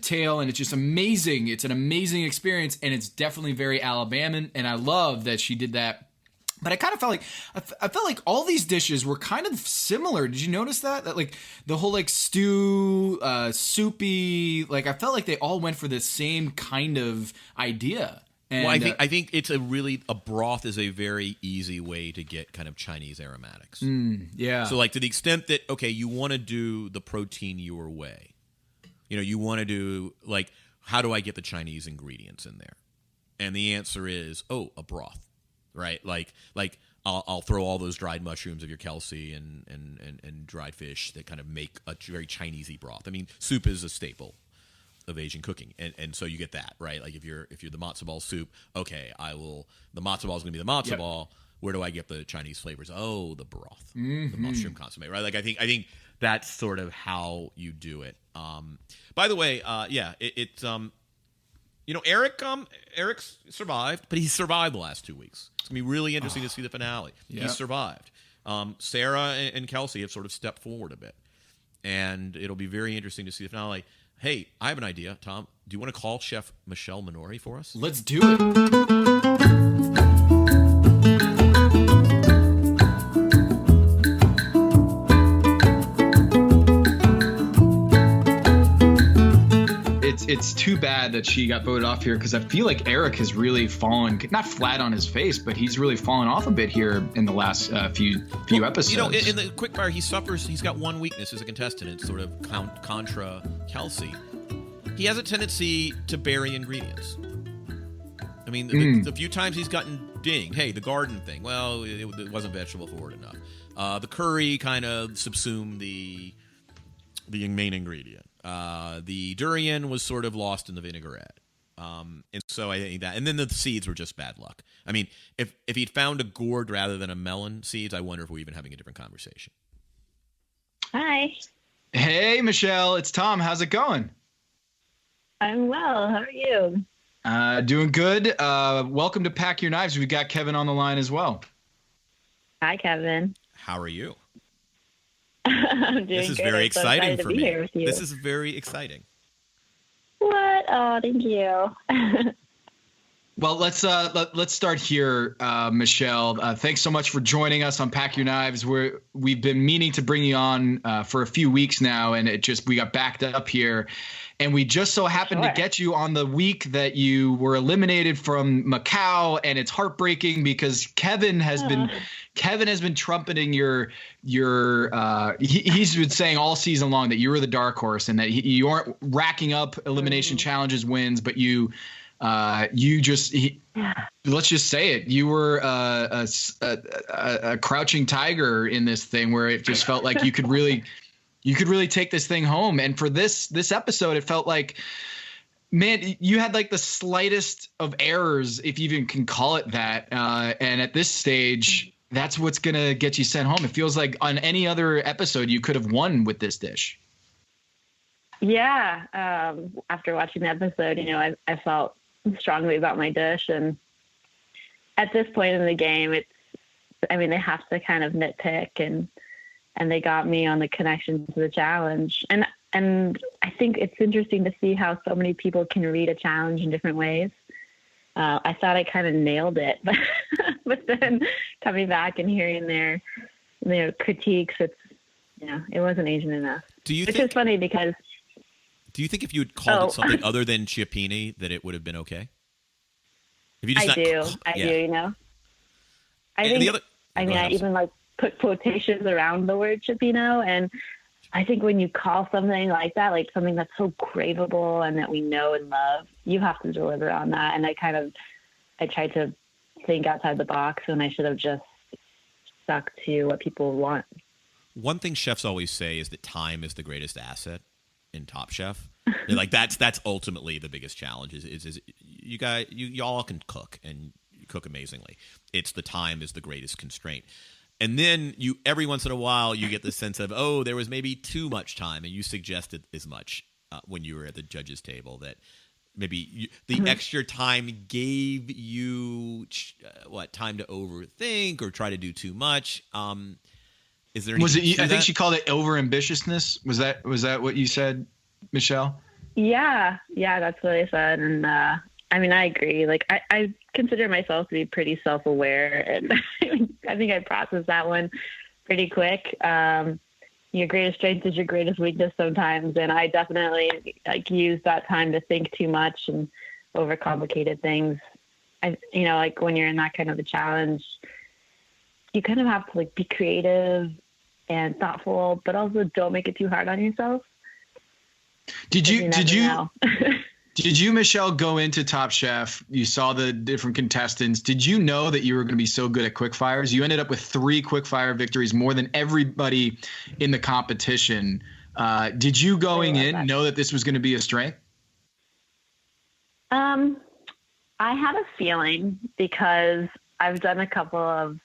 tail, and it's just amazing. It's an amazing experience, and it's definitely very Alabaman, and I love that she did that. But I kind of felt like I felt like all these dishes were kind of similar. Did you notice that? That like the whole like stew, soupy, like I felt like they all went for the same kind of idea. And, well, I think it's a broth is a very easy way to get kind of Chinese aromatics. Yeah. So like to the extent that, okay, you want to do the protein your way. You know, you want to do like, how do I get the Chinese ingredients in there? And the answer is, a broth, right? Like I'll throw all those dried mushrooms of your Kelsey and dried fish that kind of make a very Chinese-y broth. I mean, soup is a staple of Asian cooking, and so you get that, right? Like if you're the matzo ball soup, okay, the matzo ball is going to be the matzo ball. Where do I get the Chinese flavors? Oh, the broth, the mushroom consomme, right? Like I think that's sort of how you do it. By the way, it's you know, Eric's survived, but he's survived the last 2 weeks. It's gonna be really interesting to see the finale. Yeah. He's survived. Sarah and Kelsey have sort of stepped forward a bit, and it'll be very interesting to see the finale. Hey, I have an idea, Tom. Do you want to call Chef Michelle Minori for us? Let's do it. It's too bad that she got voted off here, because I feel like Eric has really fallen, not flat on his face, but he's really fallen off a bit here in the last few episodes. You know, in the quickfire, he's got one weakness as a contestant. It's sort of contra Kelsey. He has a tendency to bury ingredients. I mean, the few times he's gotten dinged, hey, the garden thing, well, it wasn't vegetable forward enough. The curry kind of subsumed the main ingredient. The durian was sort of lost in the vinaigrette. And so I think that, and then the seeds were just bad luck. I mean, if he'd found a gourd rather than a melon seeds, I wonder if we're even having a different conversation. Hi. Hey, Michelle, it's Tom. How's it going? I'm well. How are you? Doing good. Welcome to Pack Your Knives. We've got Kevin on the line as well. Hi, Kevin. How are you? I'm doing This is good. very I'm so exciting excited for to be me. here with you. This is very exciting. What? Oh, thank you. Well, let's start here, Michelle. Thanks so much for joining us on Pack Your Knives. We've been meaning to bring you on for a few weeks now, and we got backed up here, and we just so happened to get you on the week that you were eliminated from Macau, and it's heartbreaking because Kevin has been trumpeting he's been saying all season long that you were the dark horse and that you aren't racking up elimination challenges wins, but let's just say it. You were a crouching tiger in this thing where it just felt like you could really take this thing home. And for this episode, it felt like, man, you had like the slightest of errors, if you even can call it that. And at this stage, that's what's going to get you sent home. It feels like on any other episode, you could have won with this dish. Yeah. After watching the episode, I felt strongly about my dish. And at this point in the game, they have to kind of nitpick and they got me on the connection to the challenge. And I think it's interesting to see how so many people can read a challenge in different ways. I thought I kind of nailed it, but then coming back and hearing their critiques, it wasn't Asian enough. Which is funny because. Do you think if you had called it something other than Chiappini, that it would have been okay? If you just I do. I think. I even put quotations around the word Chiappino, and I think when you call something like that, like something that's so craveable and that we know and love, you have to deliver on that. And I tried to think outside the box, and I should have just stuck to what people want. One thing chefs always say is that time is the greatest asset in Top Chef. Like that's ultimately the biggest challenge is you all can cook and you cook amazingly. It's the time is the greatest constraint. And then every once in a while you get the sense of, oh, there was maybe too much time, and you suggested as much when you were at the judges' table that maybe the extra time gave you time to overthink or try to do too much. Is there? Was it? I think she called it overambitiousness. Was that what you said, Michelle? Yeah, that's what I said, and I agree. Like I consider myself to be pretty self-aware, and I think I processed that one pretty quick. Your greatest strength is your greatest weakness sometimes, and I definitely use that time to think too much and overcomplicated things. When you're in that kind of a challenge, you kind of have to be creative and thoughtful, but also don't make it too hard on yourself. Did you, Michelle, go into Top Chef? You saw the different contestants. Did you know that you were going to be so good at quickfires? You ended up with 3 quickfire victories, more than everybody in the competition. Did you going in know that this was going to be a strength? I had a feeling because I've done a couple of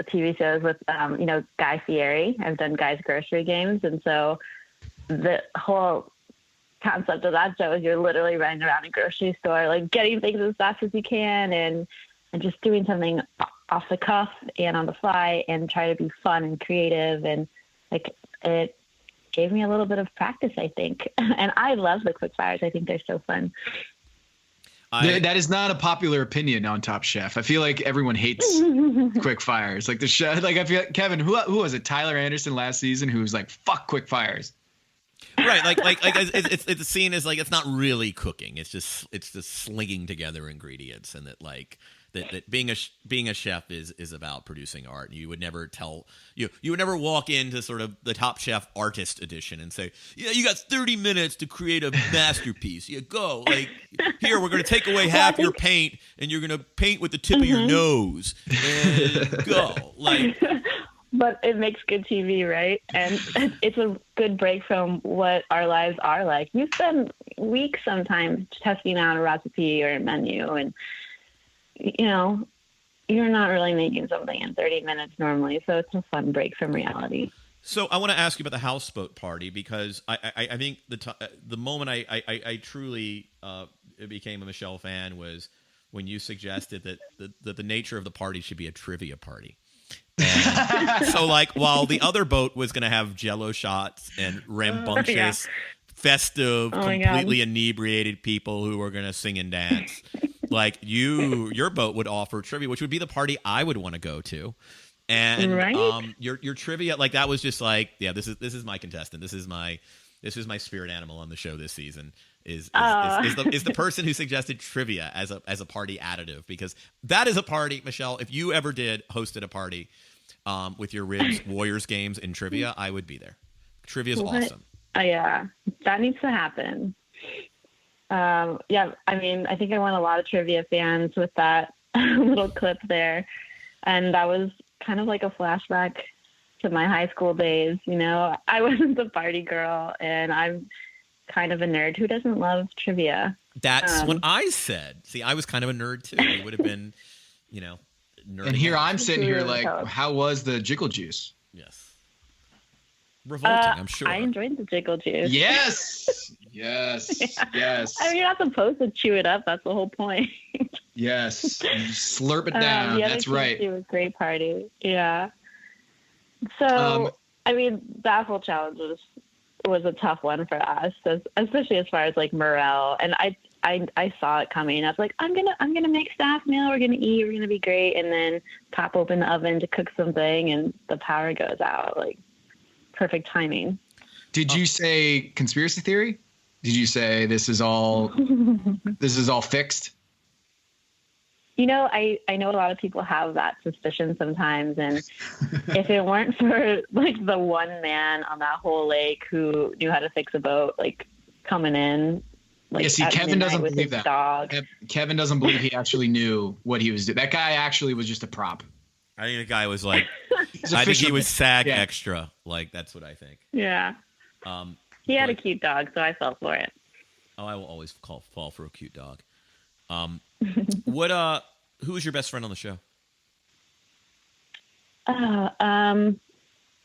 TV shows with, Guy Fieri. I've done Guy's Grocery Games. And so the whole concept of that show is you're literally running around a grocery store, getting things as fast as you can and just doing something off the cuff and on the fly and try to be fun and creative. And it gave me a little bit of practice, I think. And I love the quick fires. I think they're so fun. That is not a popular opinion on Top Chef. I feel like everyone hates quick fires. Like the chef, I feel Kevin, who was it? Tyler Anderson last season, who was like, "Fuck quick fires." Right, like it's seen as like it's not really cooking. It's just slinging together ingredients, and that being a chef is about producing art. You would never you would never walk into sort of the Top Chef Artist Edition and say, yeah, you got 30 minutes to create a masterpiece. You go, like, here, we're going to take away half your paint and you're going to paint with the tip of your nose and go. Like, but it makes good TV, right? And it's a good break from what our lives are like. You spend weeks sometimes testing out a recipe or a menu, and you know, you're not really making something in 30 minutes normally, so it's a fun break from reality. So I want to ask you about the houseboat party, because I think the moment I truly became a Michelle fan was when you suggested that the nature of the party should be a trivia party. And so, like, while the other boat was going to have Jello shots and rambunctious, festive, completely inebriated people who were going to sing and dance, like your boat would offer trivia, which would be the party I would want to go to. And your trivia, like, that was just like, yeah, this is my contestant. This is my spirit animal on the show this season. Is the person who suggested trivia as a party additive, because that is a party, Michelle. If you ever hosted a party with your ribs, Warriors games, and trivia, I would be there. Trivia is awesome. Yeah, that needs to happen. Yeah, I mean, I think I won a lot of trivia fans with that little clip there, and that was kind of like a flashback to my high school days. You know, I wasn't the party girl, and I'm kind of a nerd who doesn't love trivia. That's what I said. See, I was kind of a nerd too. It would have been, nerd. And here I'm sitting here like, how was the Jiggle Juice? Yes. Revolting, I'm sure. I enjoyed the Jiggle Juice. Yes. Yes. Yeah. Yes. I mean, you're not supposed to chew it up. That's the whole point. Yes. You slurp it down. That's right. It was a great party. Yeah. So, I mean, that whole challenge was a tough one for us, especially as far as like morale. And I saw it coming. I was like, I'm gonna make staff meal. We're gonna eat. We're gonna be great. And then pop open the oven to cook something, and the power goes out. Like, perfect timing. Did you say conspiracy theory? Did you say this is all fixed? You know, I know a lot of people have that suspicion sometimes, and if it weren't for like the one man on that whole lake who knew how to fix a boat, like coming in, like, yeah, see, Kevin doesn't believe that. Dog. Kevin doesn't believe he actually knew what he was doing. That guy actually was just a prop. I think the guy was like, I think he was SAG extra. Like, that's what I think. Yeah. He had a cute dog, so I fell for it. Oh, I will always fall for a cute dog. Who is your best friend on the show?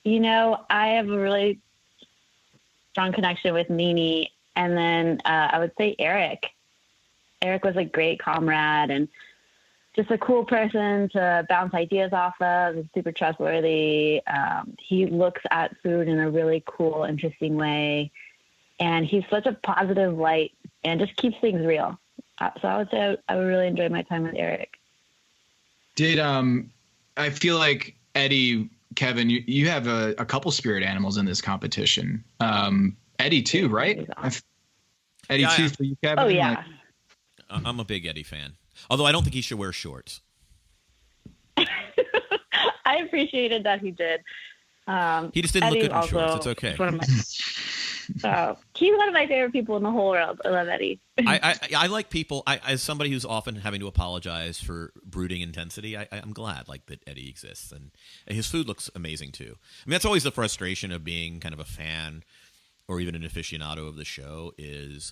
You know, I have a really strong connection with Nene, and then I would say Eric. Eric was a great comrade and just a cool person to bounce ideas off of. He's super trustworthy. He looks at food in a really cool, interesting way, and he's such a positive light and just keeps things real. So I would say I would really enjoy my time with Eric. I feel like Eddie, Kevin, you have a couple spirit animals in this competition. Eddie too, right? Eddie too for you, Kevin? Oh, yeah. I'm a big Eddie fan. Although I don't think he should wear shorts. I appreciated that he did. He just didn't look good in shorts. It's okay. He's one of my favorite people in the whole world. I love Eddie. I like people. As somebody who's often having to apologize for brooding intensity, I'm glad that Eddie exists, and his food looks amazing too. I mean, that's always the frustration of being kind of a fan or even an aficionado of the show is,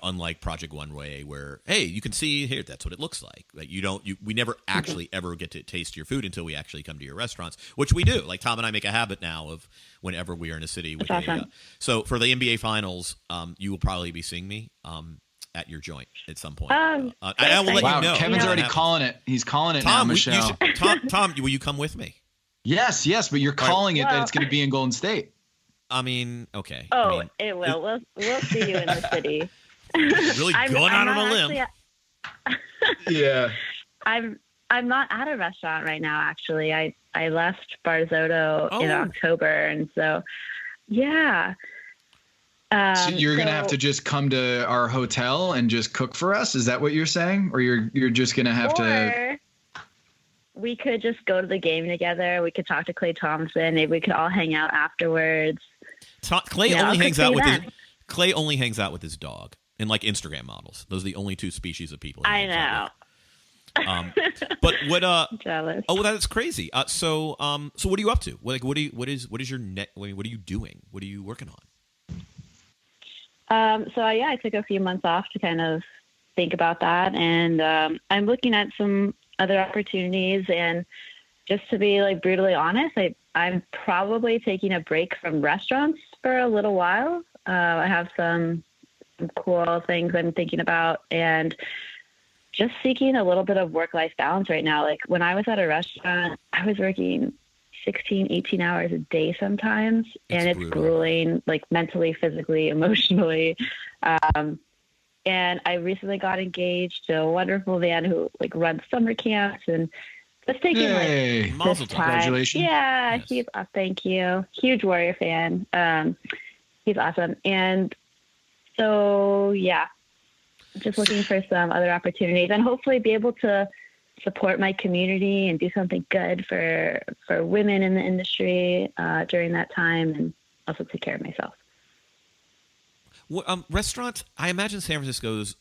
unlike Project One Way, where, hey, you can see here, that's what it looks like. Like we never actually ever get to taste your food until we actually come to your restaurants, which we do. Like, Tom and I make a habit now of whenever we are in a city. With so for the NBA Finals, you will probably be seeing me at your joint at some point. I will let you know. Kevin's already calling it. He's calling it now, Michelle. Tom, will you come with me? Yes, but you're calling it that it's going to be in Golden State. I mean, okay. Oh, it will. We'll see you in the city. Really going out on a limb. Yeah. I'm not at a restaurant right now, actually. I left Barzotto in October, and so, yeah. So you're gonna have to just come to our hotel and just cook for us? Is that what you're saying, or you're just gonna have to? We could just go to the game together. We could talk to Klay Thompson. Maybe we could all hang out afterwards. Clay only hangs out with his dog and like Instagram models. Those are the only two species of people. I know. But what? Jealous. Oh, well, that's crazy. So what are you up to? What is your net? What are you doing? What are you working on? I took a few months off to kind of think about that, and I'm looking at some other opportunities. And just to be like brutally honest, I'm probably taking a break from restaurants for a little while. I have some cool things I'm thinking about, and just seeking a little bit of work-life balance right now. Like when I was at a restaurant, I was working 16, 18 hours a day sometimes, and it's grueling, like mentally, physically, emotionally. And I recently got engaged to a wonderful man who like runs summer camps, and just taking this time. Congratulations. Yeah, yes. Thank you. Huge Warrior fan. He's awesome. And so, just looking for some other opportunities and hopefully be able to support my community and do something good for women in the industry during that time, and also take care of myself. Well, restaurants, I imagine San Francisco is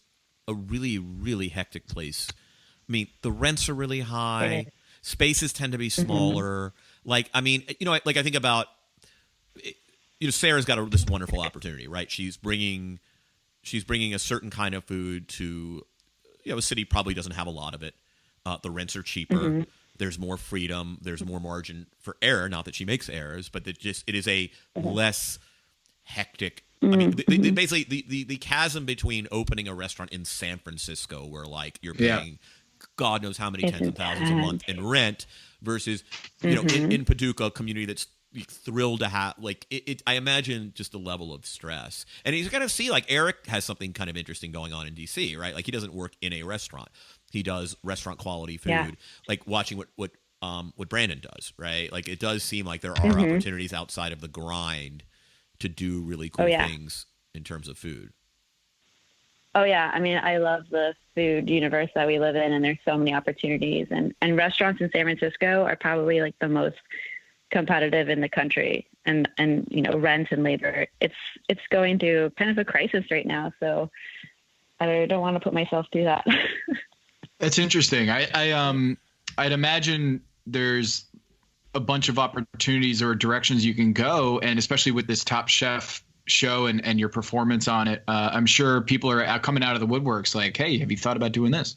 a really, really hectic place. I mean, the rents are really high. Spaces tend to be smaller. Mm-hmm. Like, I mean, I think about, Sarah's got this wonderful opportunity, right? She's bringing a certain kind of food to, a city probably doesn't have a lot of it. The rents are cheaper. Mm-hmm. There's more freedom. There's more margin for error. Not that she makes errors, but it is a less hectic. I mean, basically the chasm between opening a restaurant in San Francisco, where like you're paying God knows how many tens of thousands a month in rent, versus in Paducah, a community that's thrilled to have I imagine just the level of stress. And he's going to see like Eric has something kind of interesting going on in DC, right? Like he doesn't work in a restaurant. He does restaurant quality food, like watching what Brandon does, right? Like it does seem like there are opportunities outside of the grind to do really cool things in terms of food. Oh yeah. I mean, I love the food universe that we live in, and there's so many opportunities, and restaurants in San Francisco are probably like the most competitive in the country, and rent and labor, it's going through kind of a crisis right now. So I don't want to put myself through that. That's interesting. I'd imagine there's a bunch of opportunities or directions you can go, and especially with this Top Chef show and your performance on it, I'm sure people are coming out of the woodworks like, hey, have you thought about doing this?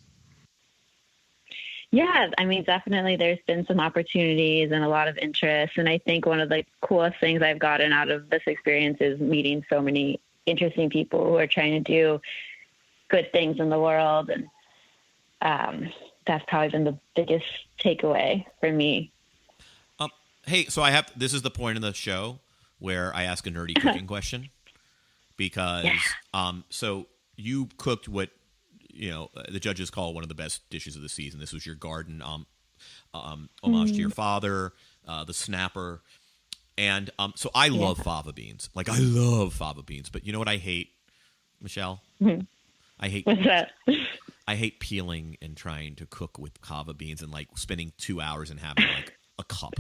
Yeah, I mean, definitely there's been some opportunities and a lot of interest. And I think one of the coolest things I've gotten out of this experience is meeting so many interesting people who are trying to do good things in the world. And that's probably been the biggest takeaway for me. Hey, so this is the point in the show where I ask a nerdy cooking question, because so you cooked what the judges call one of the best dishes of the season. This was your garden homage to your father, the snapper. And so I love fava beans. Like I love fava beans, but you know what I hate, Michelle? Mm-hmm. What's that? I hate peeling and trying to cook with fava beans and like spending 2 hours and having like a cup.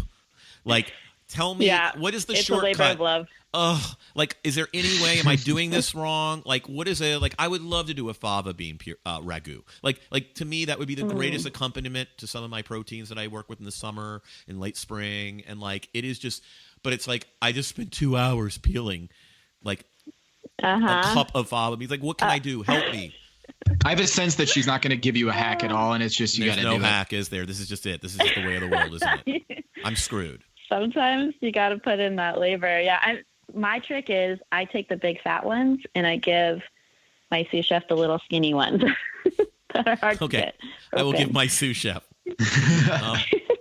Like, tell me, what is the shortcut? It's a labor of love. Ugh, like, is there any way? Am I doing this wrong? Like, what is it? Like, I would love to do a fava bean ragu. Like to me, that would be the greatest accompaniment to some of my proteins that I work with in the summer and late spring. And like, it is just, but it's like I just spent 2 hours peeling like a cup of fava beans. Like, what can I do? Help me. I have a sense that she's not going to give you a hack at all, and it's just you got to do it. There's no hack, is there? This is just it. This is just the way of the world, isn't it? I'm screwed. Sometimes you got to put in that labor. Yeah, my trick is I take the big fat ones and I give my sous chef the little skinny ones that are hard to get. I will give my sous chef,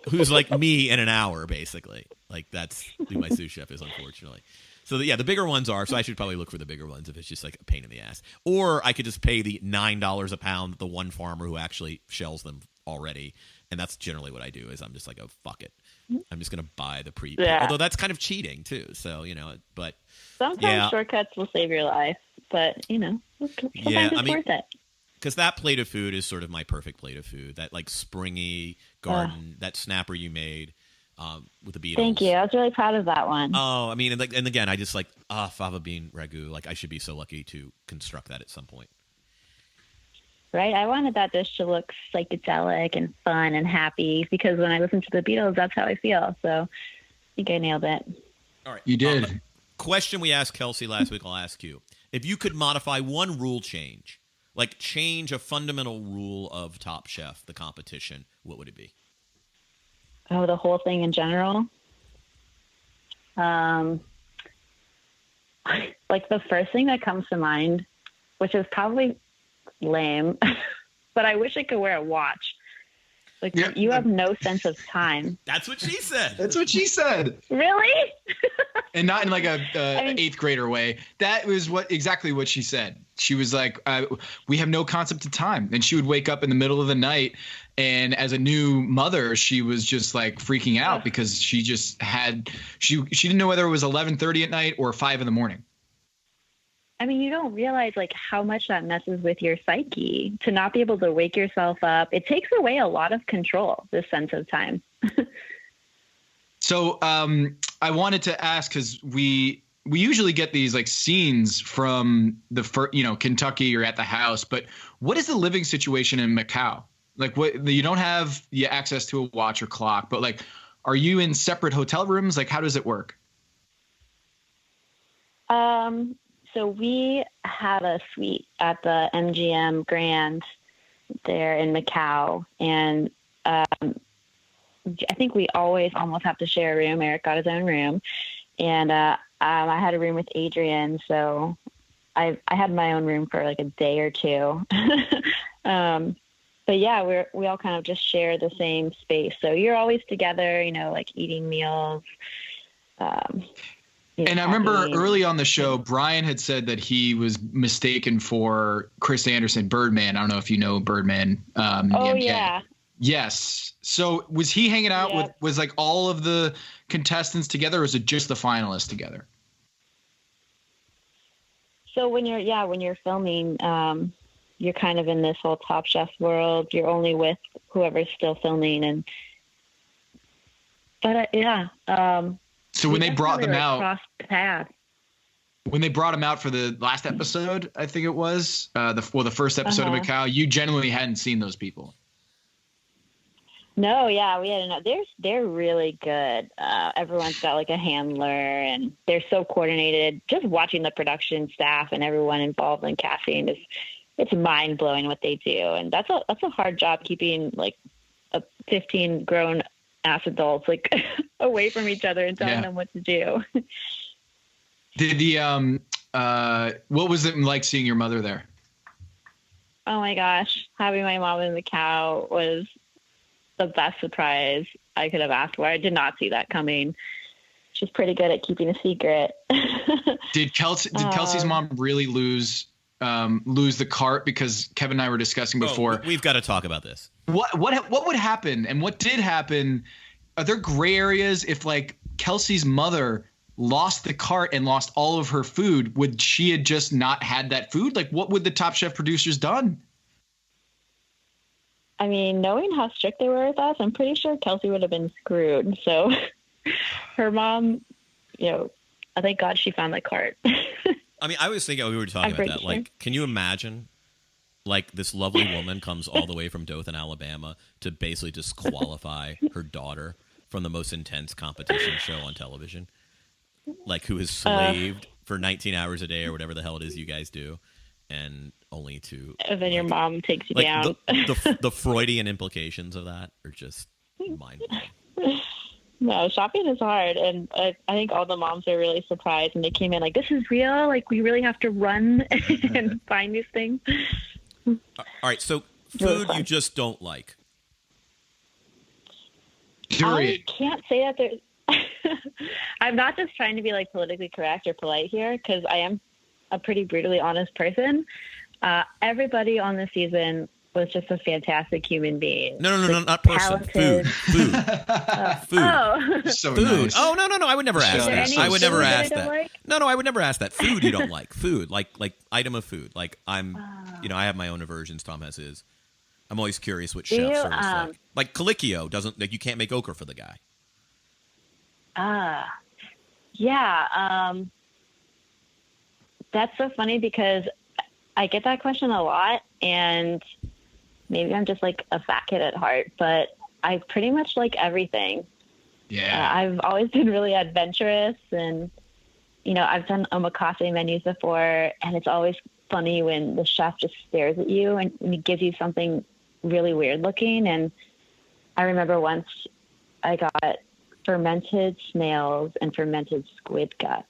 who's like me in an hour, basically. Like that's who my sous chef is, unfortunately. So the bigger ones are. So I should probably look for the bigger ones if it's just like a pain in the ass. Or I could just pay the $9 a pound the one farmer who actually shells them already. And that's generally what I do. Is I'm just like, oh fuck it. I'm just going to buy the prepaid. Yeah. Although that's kind of cheating too. So, but sometimes shortcuts will save your life, but sometimes it's worth it. Because that plate of food is sort of my perfect plate of food. That like springy garden, that snapper you made with the Beatles. Thank you. I was really proud of that one. Oh, I mean, and again, I just like fava bean ragu. Like I should be so lucky to construct that at some point. Right? I wanted that dish to look psychedelic and fun and happy because when I listen to the Beatles, that's how I feel. So I think I nailed it. All right. You did. Question we asked Kelsey last week, I'll ask you. If you could modify one rule change, like change a fundamental rule of Top Chef, the competition, what would it be? Oh, the whole thing in general? Like the first thing that comes to mind, which is probably lame, but I wish I could wear a watch. Like you have no sense of time. That's what she said. That's what she said. Really? And not in like a eighth grader way. That was exactly what she said. She was like, we have no concept of time. And she would wake up in the middle of the night. And as a new mother, she was just like freaking out because she just she didn't know whether it was 11:30 at night or 5 a.m. I mean, you don't realize like how much that messes with your psyche to not be able to wake yourself up. It takes away a lot of control, this sense of time. So I wanted to ask, because we usually get these like scenes from Kentucky or at the house, but what is the living situation in Macau? Like you don't have access to a watch or clock, but like, are you in separate hotel rooms? Like, how does it work? So we had a suite at the MGM Grand there in Macau, and I think we always almost have to share a room. Eric got his own room, and I had a room with Adrian, so I had my own room for like a day or two. But yeah, we all kind of just share the same space, so you're always together, like eating meals. And I remember early on the show, Brian had said that he was mistaken for Chris Anderson, Birdman. I don't know if you know Birdman. Yeah. Yes. So was he hanging out was like all of the contestants together, or was it just the finalists together? So when you're filming, you're kind of in this whole Top Chef world. You're only with whoever's still filming, so when they brought them out, when they brought him out for the last episode, I think it was the first episode of Macau, you genuinely hadn't seen those people. No, yeah, we hadn't. They're really good. Everyone's got like a handler, and they're so coordinated. Just watching the production staff and everyone involved in casting it's mind blowing what they do, and that's a hard job keeping like 15 grown ass adults like away from each other and telling them what to do. What was it like seeing your mother there? Oh my gosh, having my mom in Macau was the best surprise I could have asked for. I did not see that coming. She's pretty good at keeping a secret. Did Kelsey's mom really lose the cart? Because Kevin and I were discussing before. We've got to talk about this. What would happen, and what did happen? Are there gray areas if like Kelsey's mother lost the cart and lost all of her food? Would she had just not had that food? Like, what would the Top Chef producers done? I mean, knowing how strict they were with us, I'm pretty sure Kelsey would have been screwed. So her mom, thank God she found the cart. I mean, I was thinking we were talking about that. Sure. Like, can you imagine, like, this lovely woman comes all the way from Dothan, Alabama, to basically disqualify her daughter from the most intense competition show on television? Like, who is slaved for 19 hours a day or whatever the hell it is you guys do, and only to... And then your mom takes you like, down. The Freudian implications of that are just mind-blowing. No, shopping is hard, and I think all the moms are really surprised, and they came in like, this is real? Like, we really have to run and find these things? All right, so food you just don't like. Durian. I can't say that there's... I'm not just trying to be, like, politically correct or polite here, because I am a pretty brutally honest person. Everybody on this season was just a fantastic human being. No, Like, not person. talented. Food. Oh. So Food. nice. Oh, no, I would never ask Is there that. any I would never food that I ask don't that. like? No, I would never ask that. Food you don't like. Food, like item of food. Like I have my own aversions. Tom has his. I'm always curious what chefs are like. Calicchio doesn't, like, you can't make okra for the guy. Yeah. That's so funny because I get that question a lot, and maybe I'm just like a fat kid at heart, but I pretty much like everything. Yeah. I've always been really adventurous, and, you know, I've done omakase menus before, and it's always funny when the chef just stares at you and he gives you something really weird looking. And I remember once I got fermented snails and fermented squid guts,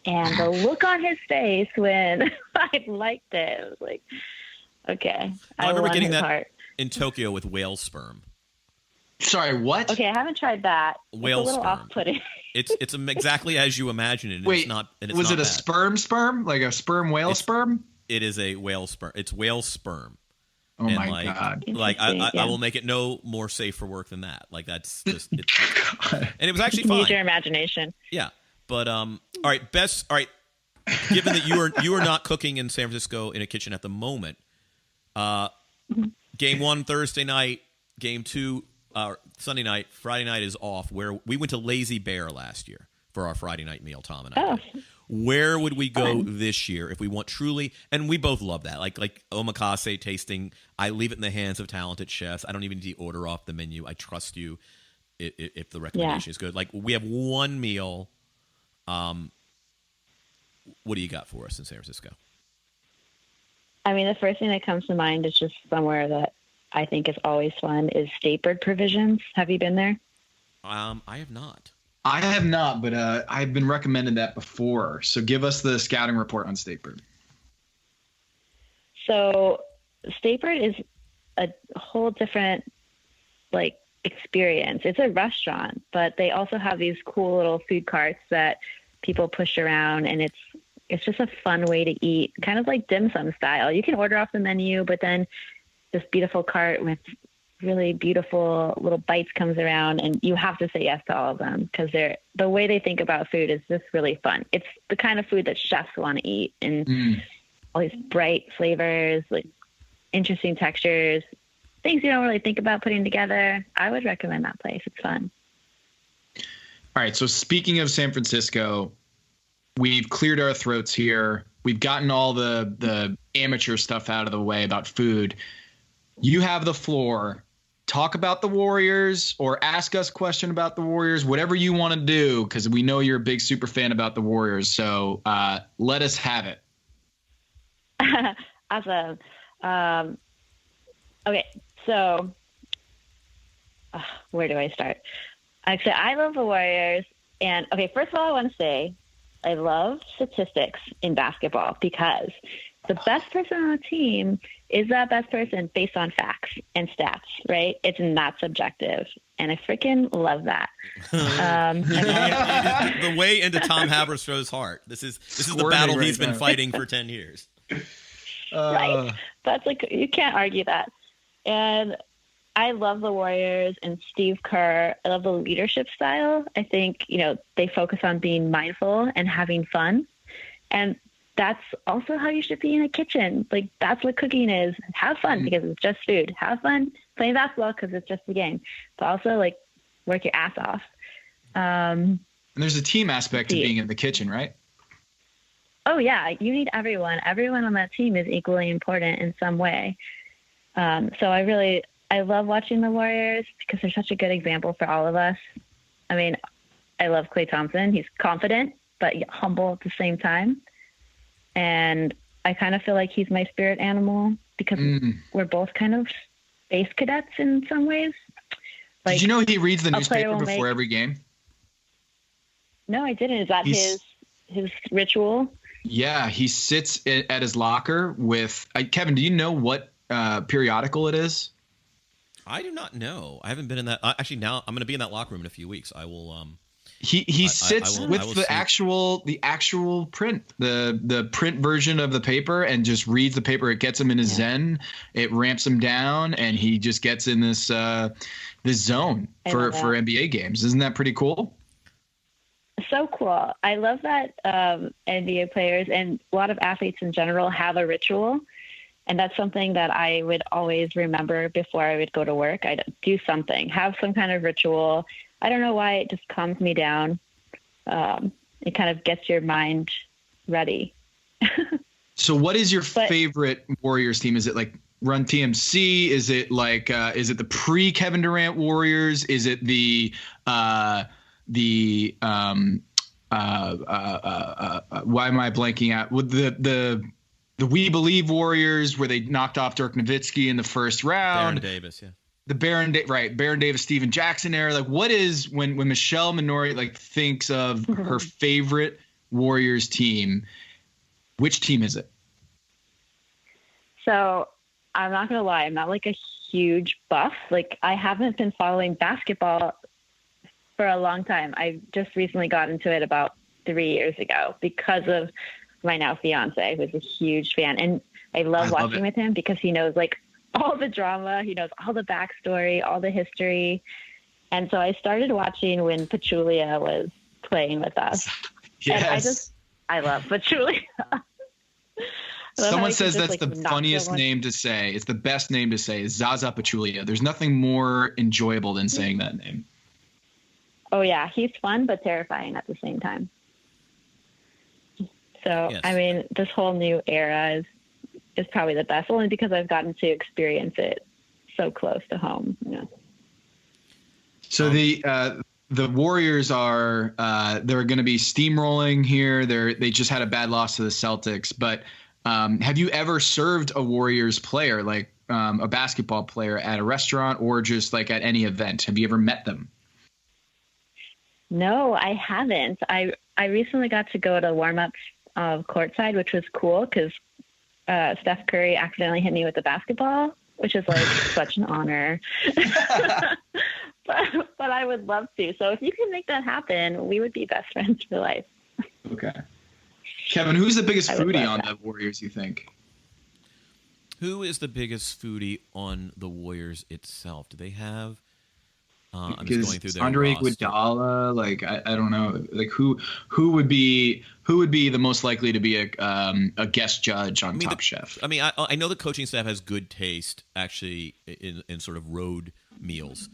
and the look on his face when I liked it, it was like, okay. I remember getting that heart. in Tokyo with whale sperm. Sorry, what? Okay, I haven't tried that. Whale it's a little sperm. off-putting. It's exactly as you imagine it. And Wait, it's not. And it's was not it a bad. sperm? Like a sperm whale sperm? It is a whale sperm. It's whale sperm. Oh and my God. Like I Yeah. will make it no more safe for work than that. Like that's just. And it was actually Use fine. your imagination. Yeah, but all right, All right, given that you are not cooking in San Francisco in a kitchen at the moment, game 1 Thursday night, game 2 Sunday night, Friday night is off. Where we went to Lazy Bear last year for our Friday night meal, Tom and I. did. Where would we go this year if we want truly? And we both love that, like omakase tasting. I leave it in the hands of talented chefs. I don't even need to order off the menu. I trust you if the recommendation is good. Like, we have one meal. What do you got for us in San Francisco? I mean, the first thing that comes to mind is just somewhere that I think is always fun is Statebird Provisions. Have you been there? I have not. I have not, but I've been recommended that before. So give us the scouting report on Statebird. So Statebird is a whole different, like, experience. It's a restaurant, but they also have these cool little food carts that people push around, and it's just a fun way to eat, kind of like dim sum style. You can order off the menu, but then this beautiful cart with really beautiful little bites comes around, and you have to say yes to all of them because the way they think about food is just really fun. It's the kind of food that chefs want to eat, and all these bright flavors, like interesting textures, things you don't really think about putting together. I would recommend that place. It's fun. All right. So speaking of San Francisco, we've cleared our throats here. We've gotten all the amateur stuff out of the way about food. You have the floor. Talk about the Warriors or ask us a question about the Warriors, whatever you want to do, because we know you're a big super fan about the Warriors. So let us have it. Awesome. Okay, so where do I start? Actually, I love the Warriors. And okay, first of all, I want to say I love statistics in basketball because the best person on a team is that best person based on facts and stats, right? It's not subjective. And I freaking love that. The way into Tom Haberstroh's heart. This is the battle he's been fighting for 10 years. Right. That's like, you can't argue that. And I love the Warriors and Steve Kerr. I love the leadership style. I think, they focus on being mindful and having fun. And that's also how you should be in a kitchen. Like, that's what cooking is. Have fun because it's just food. Have fun playing basketball because it's just a game. But also, like, work your ass off. And there's a team aspect to being in the kitchen, right? Oh, yeah. You need everyone. Everyone on that team is equally important in some way. So I love watching the Warriors because they're such a good example for all of us. I mean, I love Klay Thompson. He's confident, but humble at the same time. And I kind of feel like he's my spirit animal because we're both kind of space cadets in some ways. Like, did you know he reads the newspaper before every game? No, I didn't. Is that his ritual? Yeah, he sits at his locker with Kevin, do you know what periodical it is? I do not know. I haven't been in that. Actually, now I'm going to be in that locker room in a few weeks. I will. He sits I with will the see. actual print, the print version of the paper, and just reads the paper. It gets him in his zen. It ramps him down, and he just gets in this zone for NBA games. Isn't that pretty cool? So cool. I love that NBA players and a lot of athletes in general have a ritual. And that's something that I would always remember before I would go to work. I'd do something, have some kind of ritual. I don't know why it just calms me down. It kind of gets your mind ready. So what is your favorite Warriors team? Is it like Run TMC? Is it like is it the pre-Kevin Durant Warriors? Is it the why am I blanking out? With the We Believe Warriors, where they knocked off Dirk Nowitzki in the first round. Baron Davis, yeah. The Baron Davis, Steven Jackson era. Like, what is when Michelle Minori like thinks of her favorite Warriors team? Which team is it? So I'm not gonna lie, I'm not like a huge buff. Like, I haven't been following basketball for a long time. I just recently got into it about 3 years ago because of my now fiance, who's a huge fan, and I love watching with him because he knows like all the drama, he knows all the backstory, all the history. And so I started watching when Pachulia was playing with us. Yes. And I love Pachulia. Someone says that's the funniest name to say. It's the best name to say, is Zaza Pachulia. There's nothing more enjoyable than saying that name. Oh yeah, he's fun but terrifying at the same time. So, yes. I mean, this whole new era is probably the best, only because I've gotten to experience it so close to home. Yeah. So the Warriors are they're going to be steamrolling here. They just had a bad loss to the Celtics. But have you ever served a Warriors player, like a basketball player, at a restaurant or just like at any event? Have you ever met them? No, I haven't. I recently got to go to warm-ups courtside, which was cool because Steph Curry accidentally hit me with a basketball, which is like such an honor. but I would love to. So if you can make that happen, we would be best friends for life. Okay. Kevin, who's the biggest foodie on the Warriors, you think? Who is the biggest foodie on the Warriors itself? Do they have... I'm just going through their Andre roster. Iguodala, like I don't know, like who would be the most likely to be a guest judge on Top Chef? I mean, I know the coaching staff has good taste actually in sort of road meals,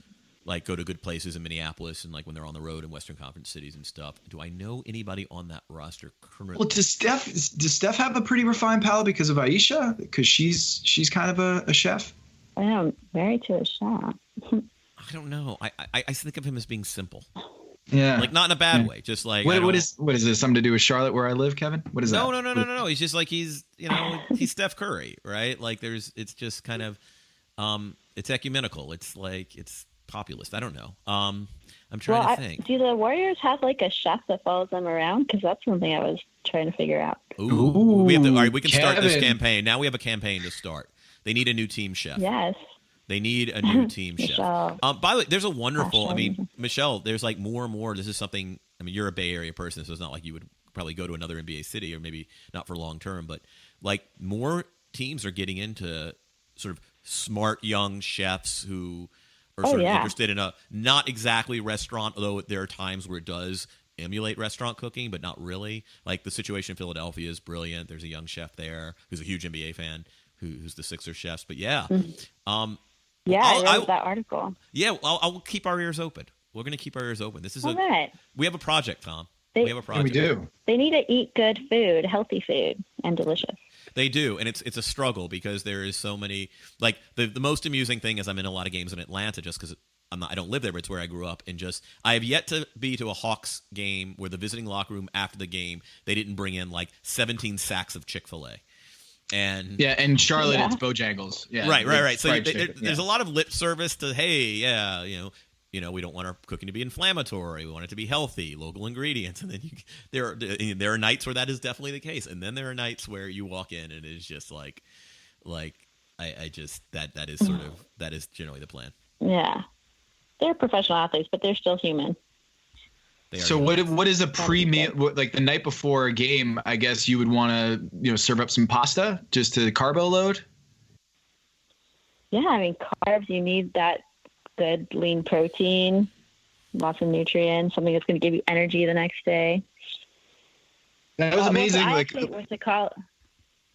like go to good places in Minneapolis and like when they're on the road in Western Conference cities and stuff. Do I know anybody on that roster currently? Well, does Steph have a pretty refined palate because of Aisha? Because she's kind of a chef. I am married to a chef. I don't know. I think of him as being simple. Yeah. Like not in a bad way. Just like what is this? Something to do with Charlotte where I live, Kevin? What is that? No. He's just like he's Steph Curry, right? Like it's just kind of it's ecumenical. It's like it's populist. I don't know. I'm trying to think. Do the Warriors have like a chef that follows them around? Because that's something I was trying to figure out. Ooh. All right, we can start this campaign. Now we have a campaign to start. They need a new team chef. Yes. They need a new team chef. By the way, there's a wonderful, Gosh, I mean, Michelle, there's like more and more. This is something, I mean, you're a Bay Area person, so it's not like you would probably go to another NBA city or maybe not for long term, but like more teams are getting into sort of smart young chefs who are sort of interested in a not exactly restaurant, although there are times where it does emulate restaurant cooking, but not really. Like the situation in Philadelphia is brilliant. There's a young chef there who's a huge NBA fan who's the Sixers chefs. But yeah. Yeah, I read that article. Yeah, I'll keep our ears open. We're going to keep our ears open. This is we have a project, Tom. We have a project. Yeah, we do. They need to eat good food, healthy food, and delicious. They do, and it's a struggle because there is so many. Like the most amusing thing is I'm in a lot of games in Atlanta just because I don't live there, but it's where I grew up, and just I have yet to be to a Hawks game where the visiting locker room after the game they didn't bring in like 17 sacks of Chick-fil-A. And in Charlotte, it's Bojangles. Yeah, right. So there's a lot of lip service to, hey, yeah, we don't want our cooking to be inflammatory. We want it to be healthy, local ingredients. And then there are nights where that is definitely the case, and then there are nights where you walk in and it's just like that is generally the plan. Yeah, they're professional athletes, but they're still human. So what is a pre-meal, like the night before a game? I guess you would want to serve up some pasta just to carbo load. Yeah, I mean carbs. You need that good lean protein, lots of nutrients, something that's going to give you energy the next day. That was amazing.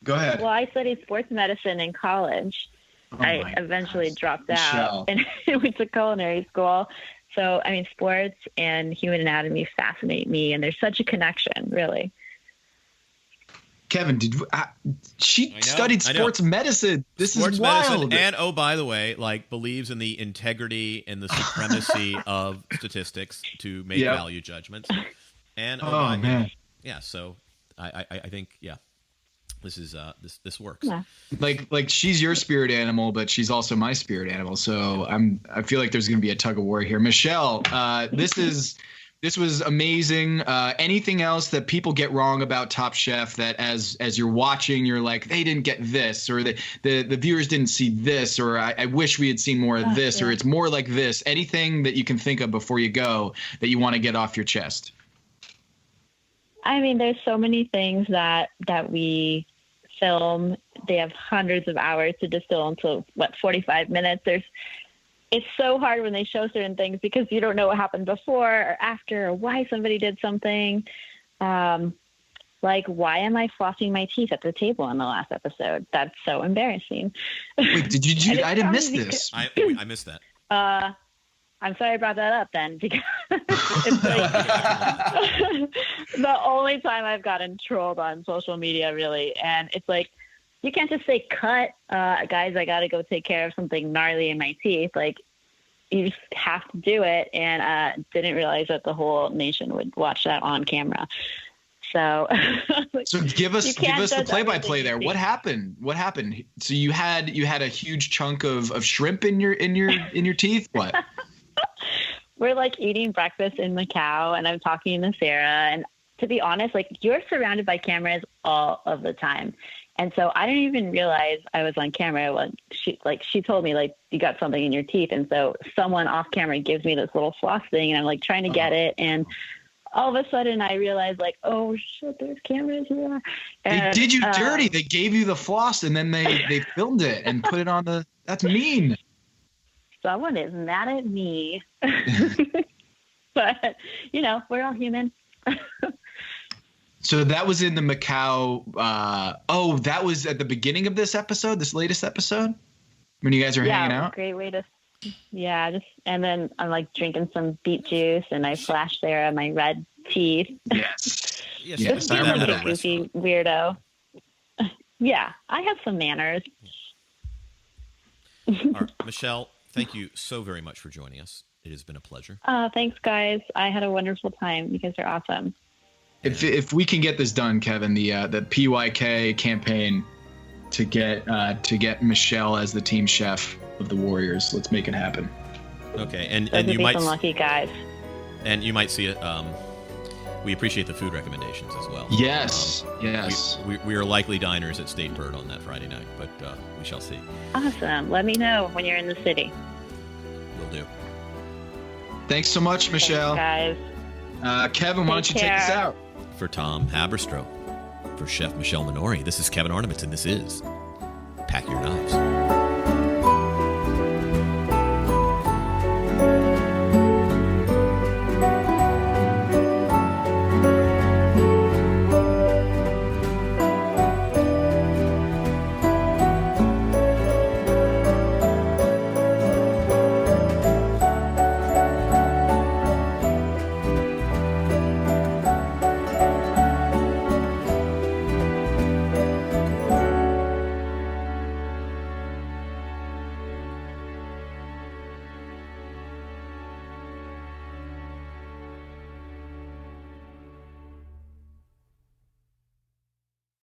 Go ahead. Well, I studied sports medicine in college. I eventually dropped out and went to culinary school. So, I mean, sports and human anatomy fascinate me, and there's such a connection, really. Kevin, she studied sports medicine. This sports is wild. Medicine, and oh, by the way, like believes in the integrity and the supremacy of statistics to make value judgments. And man, yeah. So I think this is this works. Yeah. Like she's your spirit animal, but she's also my spirit animal. So I feel like there's going to be a tug of war here. Michelle, this was amazing. Anything else that people get wrong about Top Chef that as you're watching, you're like, they didn't get this, or the viewers didn't see this, or I wish we had seen more of this, or it's more like this. Anything that you can think of before you go that you want to get off your chest? I mean, there's so many things that we film. They have hundreds of hours to distill into 45 minutes. It's so hard when they show certain things because you don't know what happened before or after or why somebody did something. Like, why am I flossing my teeth at the table in the last episode? That's so embarrassing. Wait, did you? I didn't miss this. I missed that. I'm sorry I brought that up then, because it's like the only time I've gotten trolled on social media, really. And it's like, you can't just say, cut, guys, I got to go take care of something gnarly in my teeth. Like, you just have to do it. And didn't realize that the whole nation would watch that on camera. So, so give us the play-by-play there. What happened? So you had a huge chunk of shrimp in your teeth. What? We're like eating breakfast in Macau, and I'm talking to Sarah. And to be honest, like, you're surrounded by cameras all of the time. And so I didn't even realize I was on camera when she told me, like, you got something in your teeth. And so someone off camera gives me this little floss thing, and I'm like trying to get it. And all of a sudden I realized, like, oh shit, there's cameras here. And, they did you dirty. They gave you the floss, and then they filmed it and put it on that's mean. Someone is mad at me. But, we're all human. So that was in the Macau. That was at the beginning of this latest episode, when you guys are hanging out? Great way to. Yeah, and then I'm like drinking some beet juice, and I flashed Sarah my red teeth. Yes. Just being like a goofy weirdo. Yeah, I have some manners. All right, Michelle, thank you so very much for joining us. It has been a pleasure. Thanks, guys. I had a wonderful time. You guys are awesome. If we can get this done, Kevin, the PYK campaign to get Michelle as the team chef of the Warriors, let's make it happen. Okay, and Those you would be might some lucky guys. And you might see it. We appreciate the food recommendations as well. Yes. We are likely diners at State Bird on that Friday night, but we shall see. Awesome. Let me know when you're in the city. Will do. Thanks so much, Michelle. Thanks, guys. Kevin, why don't you take us out? For Tom Haberstroh, for Chef Michelle Minori, this is Kevin Arnaments, and this is Pack Your Knives.